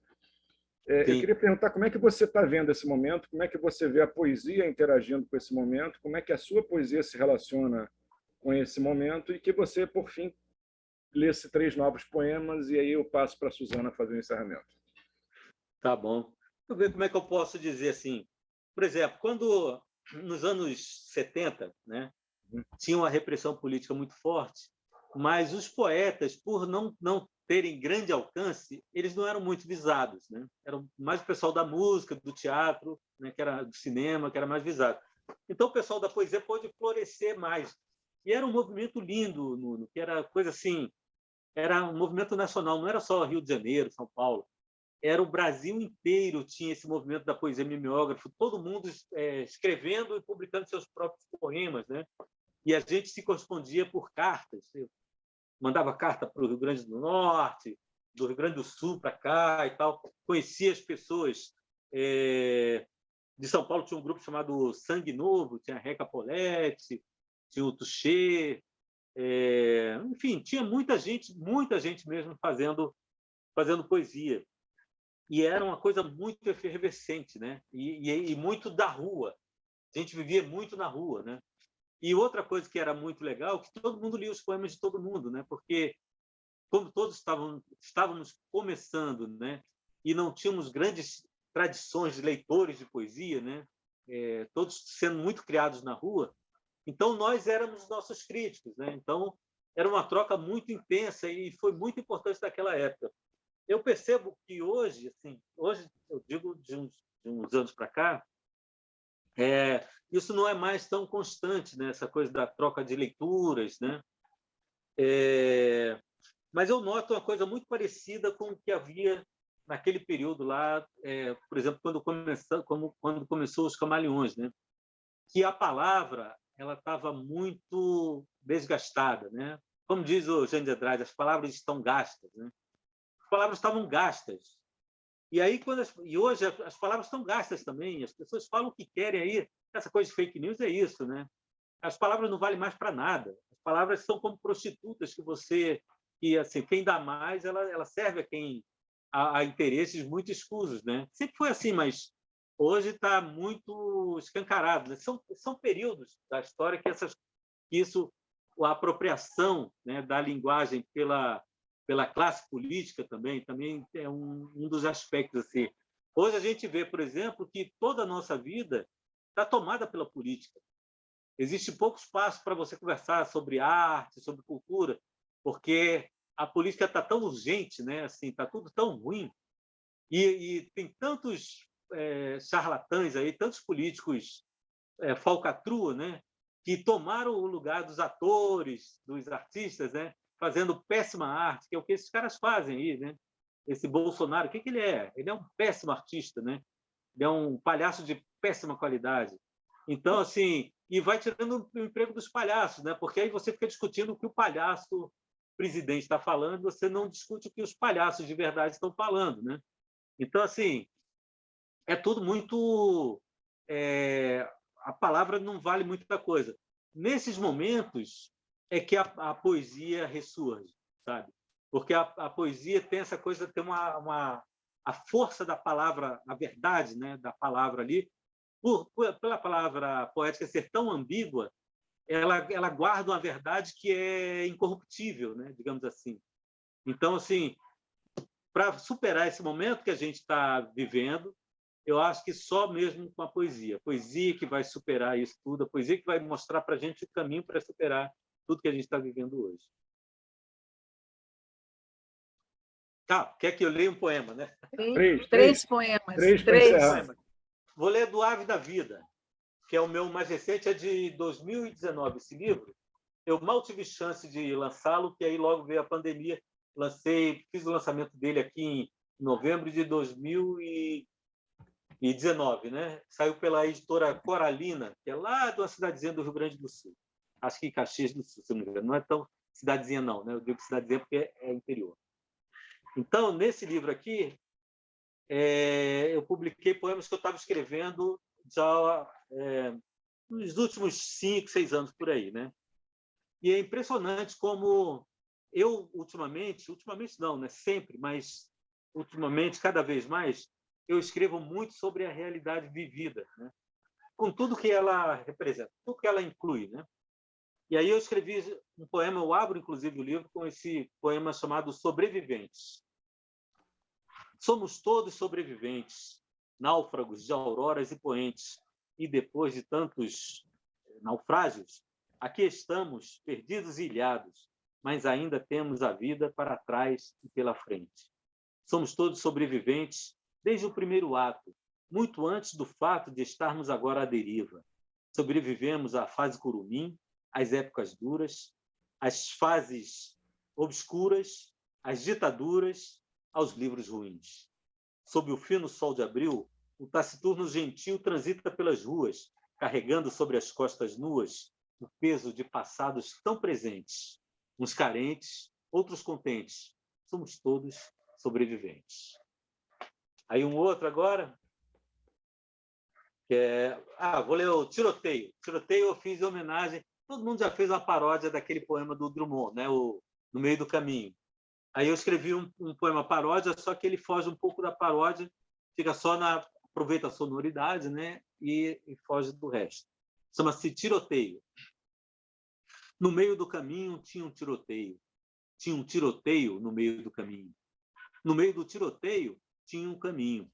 Eu queria perguntar como é que você está vendo esse momento, como é que você vê a poesia interagindo com esse momento, como é que a sua poesia se relaciona com esse momento, e que você, por fim, lesse 3 novos poemas, e aí eu passo para a Suzana fazer o encerramento. Tá bom. Deixa eu ver como é que eu posso dizer assim. Por exemplo, quando nos anos 70, né, tinha uma repressão política muito forte, mas os poetas, por não terem grande alcance, eles não eram muito visados, né? Eram mais o pessoal da música, do teatro, né, que era do cinema, que era mais visado. Então o pessoal da poesia pôde florescer mais. E era um movimento lindo, Nuno, que era coisa assim, era um movimento nacional, não era só Rio de Janeiro, São Paulo. Era o Brasil inteiro tinha esse movimento da poesia mimeógrafo, todo mundo escrevendo e publicando seus próprios poemas, né? E a gente se correspondia por cartas. Eu mandava carta para o Rio Grande do Norte, do Rio Grande do Sul para cá e tal. Conhecia as pessoas. De São Paulo tinha um grupo chamado Sangue Novo, tinha a Reca Polete, tinha o Tuxê. Enfim, tinha muita gente mesmo fazendo poesia. E era uma coisa muito efervescente, né? E muito da rua. A gente vivia muito na rua, né? E outra coisa que era muito legal, que todo mundo lia os poemas de todo mundo, né? Porque como todos estávamos começando, né? E não tínhamos grandes tradições de leitores de poesia, né? Todos sendo muito criados na rua. Então nós éramos nossos críticos, né? Então era uma troca muito intensa e foi muito importante naquela época. Eu percebo que hoje eu digo de uns anos para cá, Isso não é mais tão constante, né? Essa coisa da troca de leituras, né? Mas eu noto uma coisa muito parecida com o que havia naquele período lá, por exemplo, quando começou os Camaleões, né? Que a palavra ela estava muito desgastada, né? Como diz o Jean de Andrade, as palavras estão gastas, né? As palavras estavam gastas. E aí e hoje as palavras estão gastas também. As pessoas falam o que querem aí. Essa coisa de fake news é isso, né? As palavras não valem mais para nada. As palavras são como prostitutas que assim, quem dá mais, ela serve a quem a interesses muito escusos, né? Sempre foi assim, mas hoje está muito escancarado, né? São períodos da história que a apropriação, né, da linguagem pela classe política também é um dos aspectos assim. Hoje a gente vê, por exemplo, que toda a nossa vida está tomada pela política. Existe pouco espaço para você conversar sobre arte, sobre cultura, porque a política está tão urgente, né? Assim, está tudo tão ruim e tem tantos charlatães aí, tantos políticos falcatrua, né? Que tomaram o lugar dos atores, dos artistas, né? Fazendo péssima arte, que é o que esses caras fazem aí, né? Esse Bolsonaro, o que ele é? Ele é um péssimo artista, né? Ele é um palhaço de péssima qualidade. Então, assim, e vai tirando o emprego dos palhaços, né? Porque aí você fica discutindo o que o palhaço presidente está falando, você não discute o que os palhaços de verdade estão falando, né? Então, assim, é tudo muito... a palavra não vale muita coisa. Nesses momentos é que a poesia ressurge, sabe? Porque a poesia tem essa coisa, tem a força da palavra, a verdade, né, da palavra ali, pela palavra poética ser tão ambígua, ela guarda uma verdade que é incorruptível, né, digamos assim. Então, assim, para superar esse momento que a gente está vivendo, eu acho que só mesmo com a poesia que vai superar isso tudo, a poesia que vai mostrar para a gente o caminho para superar tudo que a gente está vivendo hoje. Quer que eu leia um poema, né? Três poemas. Três. Poemas. Vou ler do Ave da Vida, que é o meu mais recente, é de 2019. Esse livro, eu mal tive chance de lançá-lo, que aí logo veio a pandemia. Fiz o lançamento dele aqui em novembro de 2019, né? Saiu pela editora Coralina, que é lá de uma cidadezinha do Rio Grande do Sul. Acho que em Caxias do Sul, se não me engano. Não é tão cidadezinha, não, né? Eu digo cidadezinha porque é interior. Então, nesse livro aqui, eu publiquei poemas que eu estava escrevendo já nos últimos 5, 6 anos por aí, né? E é impressionante como eu ultimamente não, né? Sempre, mas ultimamente, cada vez mais, eu escrevo muito sobre a realidade vivida, né? Com tudo que ela representa, tudo que ela inclui, né? E aí eu escrevi um poema, eu abro inclusive o livro com esse poema chamado Sobreviventes. Somos todos sobreviventes, náufragos de auroras e poentes, e depois de tantos naufrágios, aqui estamos, perdidos e ilhados, mas ainda temos a vida para trás e pela frente. Somos todos sobreviventes desde o primeiro ato, muito antes do fato de estarmos agora à deriva. Sobrevivemos à fase curumim, às épocas duras, às fases obscuras, às ditaduras, aos livros ruins. Sob o fino sol de abril, o taciturno gentil transita pelas ruas, carregando sobre as costas nuas o peso de passados tão presentes. Uns carentes, outros contentes. Somos todos sobreviventes. Aí um outro agora, que vou ler o Tiroteio. Tiroteio eu fiz em homenagem... Todo mundo já fez uma paródia daquele poema do Drummond, né? No Meio do Caminho. Aí eu escrevi um poema paródia, só que ele foge um pouco da paródia, fica só aproveita a sonoridade, né? E foge do resto. Chama-se Tiroteio. No meio do caminho tinha um tiroteio. Tinha um tiroteio no meio do caminho. No meio do tiroteio tinha um caminho.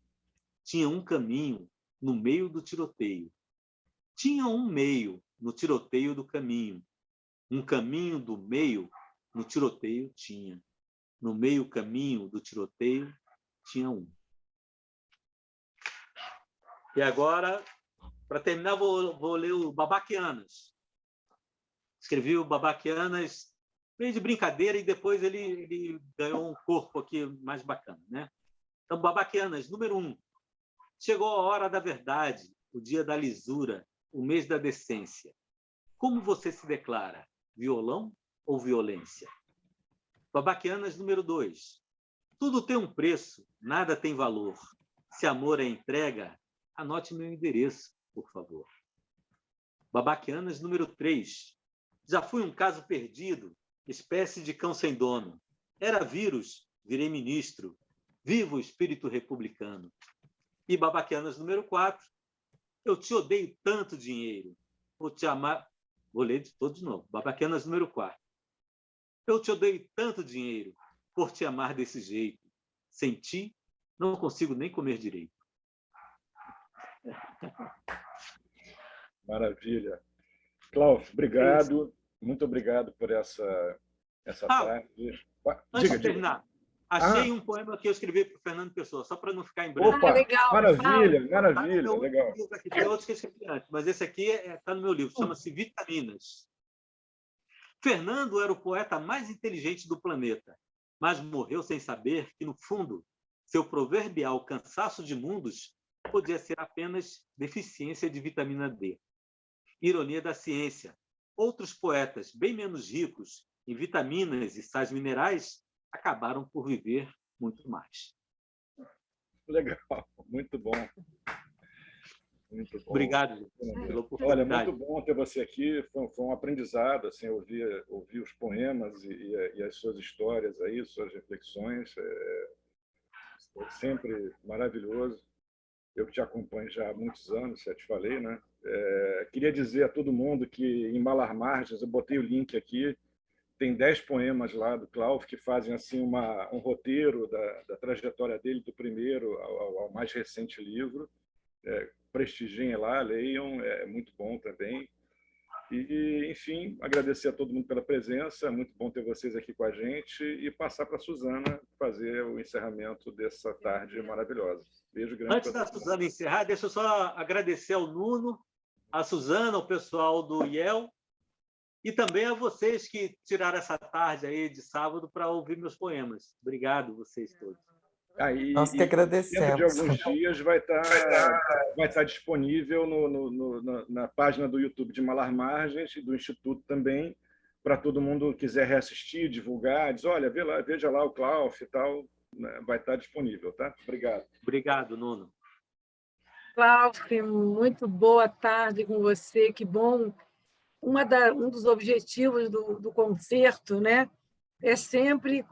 Tinha um caminho no meio do tiroteio. Tinha um meio no tiroteio do caminho. Um caminho do meio no tiroteio tinha. No meio caminho do tiroteio tinha um. E agora, Para terminar, vou ler o Babaquianas. Escrevi o Babaquianas meio de brincadeira e depois ele ganhou um corpo aqui mais bacana, né? Então, Babaquianas, número 1. Chegou a hora da verdade, o dia da lisura, o mês da decência. Como você se declara? Violão ou violência? Babaquianas, número 2. Tudo tem um preço, nada tem valor. Se amor é entrega, anote meu endereço, por favor. Babaquianas, número 3. Já fui um caso perdido, espécie de cão sem dono. Era vírus, virei ministro. Viva o espírito republicano. E Babaquianas, número 4. Eu te odeio tanto, dinheiro. Vou te amar... Vou ler todo de novo. Babaquianas, número 4. Eu te odeio tanto, dinheiro, por te amar desse jeito. Sem ti, não consigo nem comer direito. Maravilha. Cláudio, obrigado. Muito obrigado por essa tarde. Antes de terminar, achei um poema que eu escrevi para o Fernando Pessoa, só para não ficar em branco. Opa, legal. maravilha, maravilha, legal. Tem outros que eu escrevi antes, mas esse aqui está no meu livro, chama-se Vitaminas. Fernando era o poeta mais inteligente do planeta, mas morreu sem saber que, no fundo, seu proverbial cansaço de mundos podia ser apenas deficiência de vitamina D. Ironia da ciência. Outros poetas, bem menos ricos em vitaminas e sais minerais, acabaram por viver muito mais. Legal, muito bom. Muito bom. Obrigado pela oportunidade. Olha, muito bom ter você aqui. Foi um aprendizado, assim, ouvir os poemas e as suas histórias aí, suas reflexões. É sempre maravilhoso. Eu que te acompanho já há muitos anos, já te falei, né? Queria dizer a todo mundo que em Malar Margens, eu botei o link aqui, tem 10 poemas lá do Cláudio que fazem assim um roteiro da trajetória dele, do primeiro ao mais recente livro. Prestigiem lá, leiam, é muito bom também. E, enfim, agradecer a todo mundo pela presença, é muito bom ter vocês aqui com a gente e passar para a Suzana fazer o encerramento dessa tarde maravilhosa. Beijo grande. Antes da Suzana encerrar, deixa eu só agradecer ao Nuno, a Suzana, ao pessoal do IEL e também a vocês que tiraram essa tarde aí de sábado para ouvir meus poemas. Obrigado, vocês todos. Nós que agradecemos. Dentro de alguns dias vai estar disponível na página do YouTube de Malar Margens e do Instituto também, para todo mundo que quiser reassistir, divulgar, diz, olha, veja lá o Cláudio e tal, né? Vai estar disponível, tá? Obrigado. Obrigado, Nuno. Cláudio, muito boa tarde com você, que bom. Um dos objetivos do concerto, né? É sempre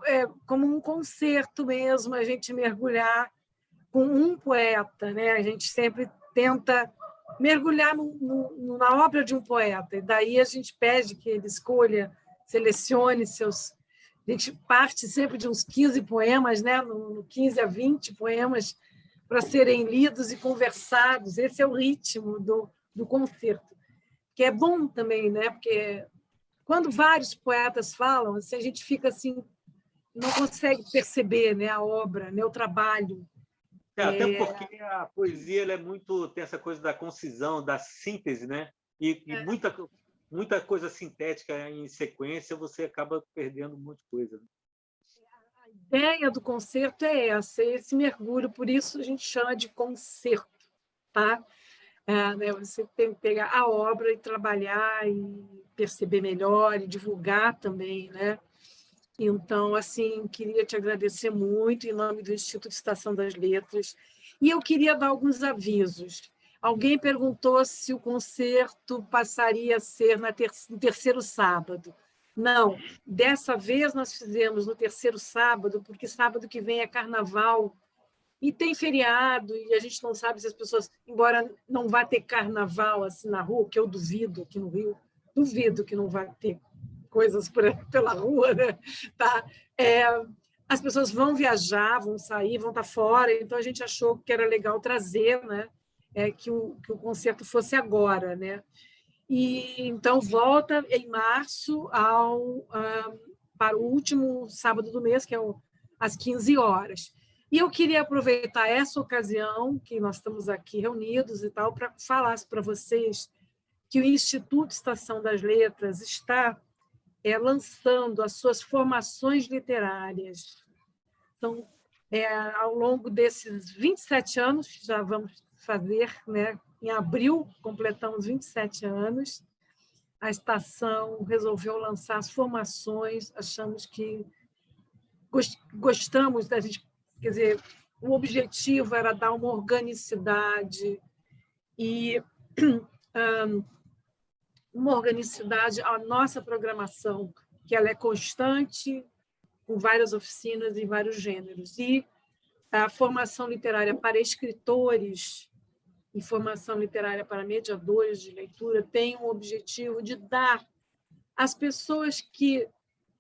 como um concerto mesmo, a gente mergulhar com um poeta, né? A gente sempre tenta mergulhar na obra de um poeta, e daí a gente pede que ele escolha, selecione seus... A gente parte sempre de uns 15 poemas, né? No 15 a 20 poemas, para serem lidos e conversados. Esse é o ritmo do concerto, que é bom também, né? Porque... Quando vários poetas falam, assim, a gente fica assim, não consegue perceber, né, a obra, né, o trabalho. Até porque a poesia ela tem essa coisa da concisão, da síntese, né? E muita coisa sintética em sequência, você acaba perdendo muita coisa. Né? A ideia do concerto é essa, esse mergulho, por isso a gente chama de concerto, tá? Né, você tem que pegar a obra e trabalhar e perceber melhor e divulgar também, né? Então, assim, queria te agradecer muito em nome do Instituto Estação das Letras. E eu queria dar alguns avisos. Alguém perguntou se o concerto passaria a ser no terceiro sábado. Não, dessa vez nós fizemos no terceiro sábado, porque sábado que vem é carnaval, e tem feriado, e a gente não sabe se as pessoas, embora não vá ter carnaval assim na rua, que eu duvido aqui no Rio, duvido que não vai ter coisas pela rua, né? Tá? As pessoas vão viajar, vão sair, vão estar fora, então a gente achou que era legal trazer, né? Que o concerto fosse agora, né? E então volta em março para o último sábado do mês, que é às 15 horas. E eu queria aproveitar essa ocasião, que nós estamos aqui reunidos e tal, para falar para vocês que o Instituto Estação das Letras está lançando as suas formações literárias. Então, ao longo desses 27 anos, já vamos fazer, né? Em abril, completamos 27 anos, a estação resolveu lançar as formações, achamos que gostamos da gente, quer dizer, o objetivo era dar uma organicidade e uma organicidade à nossa programação, que ela é constante, com várias oficinas em vários gêneros. E a formação literária para escritores e formação literária para mediadores de leitura tem o objetivo de dar às pessoas que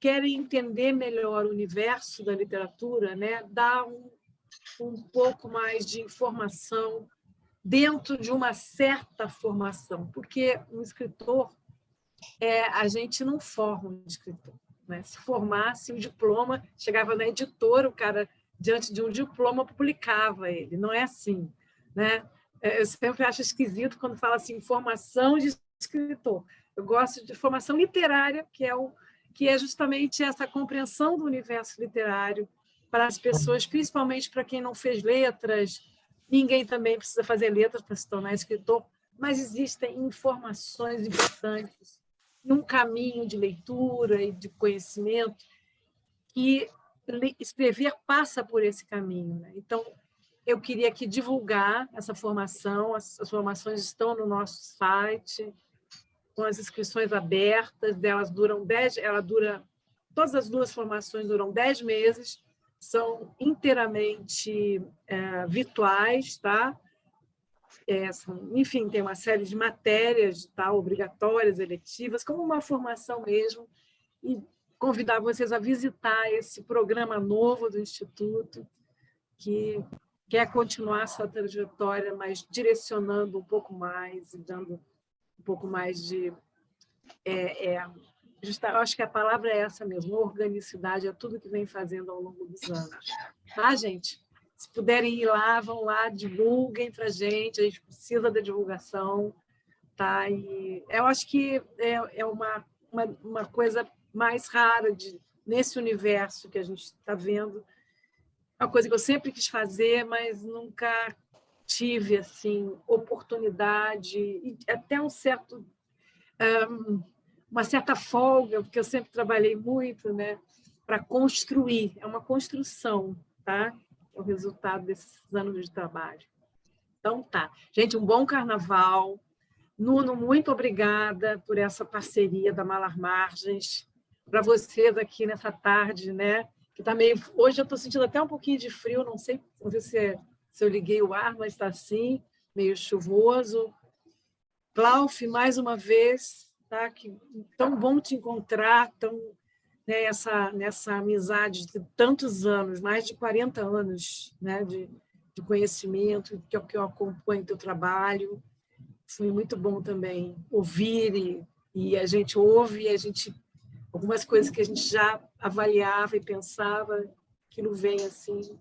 querem entender melhor o universo da literatura, né, dar um pouco mais de informação dentro de uma certa formação, porque um escritor, a gente não forma um escritor. Né? Se formasse o diploma, chegava na editora, o cara, diante de um diploma, publicava ele. Não é assim. Né? Eu sempre acho esquisito quando fala assim, formação de escritor. Eu gosto de formação literária, que é justamente essa compreensão do universo literário para as pessoas, principalmente para quem não fez letras. Ninguém também precisa fazer letras para se tornar escritor, mas existem informações importantes e um caminho de leitura e de conhecimento que escrever passa por esse caminho. Né? Então, eu queria aqui divulgar essa formação, as formações estão no nosso site, com as inscrições abertas, todas as duas formações duram 10 meses, são inteiramente virtuais, tá? Enfim, tem uma série de matérias, tá? Obrigatórias, eletivas, como uma formação mesmo, e convidar vocês a visitar esse programa novo do Instituto, que quer continuar sua trajetória, mas direcionando um pouco mais e dando um pouco mais de... eu acho que a palavra é essa mesmo, organicidade, é tudo que vem fazendo ao longo dos anos. Tá, gente? Se puderem ir lá, vão lá, divulguem para a gente precisa da divulgação. Tá? E eu acho que é uma coisa mais rara nesse universo que a gente está vendo, uma coisa que eu sempre quis fazer, mas nunca tive assim, oportunidade, e até uma certa folga, porque eu sempre trabalhei muito, né, para construir, é uma construção, tá? É o resultado desses anos de trabalho. Então, tá. Gente, um bom carnaval. Nuno, muito obrigada por essa parceria da Malar Margens, para vocês aqui nessa tarde, né? Que tá meio... Hoje eu estou sentindo até um pouquinho de frio, não sei se eu liguei o ar, mas está assim, meio chuvoso. Klauf, mais uma vez, tá? Que tão bom te encontrar, né, nessa amizade de tantos anos, mais de 40 anos, né, de conhecimento, que eu acompanho o teu trabalho. Foi muito bom também ouvir, e a gente ouve, algumas coisas que a gente já avaliava e pensava, aquilo vem assim,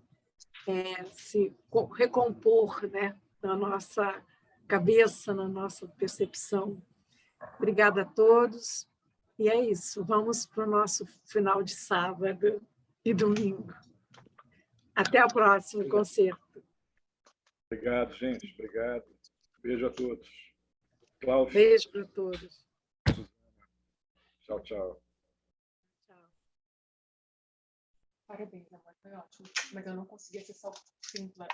se recompor, né, na nossa cabeça, na nossa percepção. Obrigada a todos. E é isso, vamos para o nosso final de sábado e domingo. Até a próxima, concerto. Obrigado, gente. Obrigado. Beijo a todos. Klauf. Beijo para todos. Tchau, tchau. Parabéns, amor, foi ótimo. Mas eu não consegui acessar o fim lá.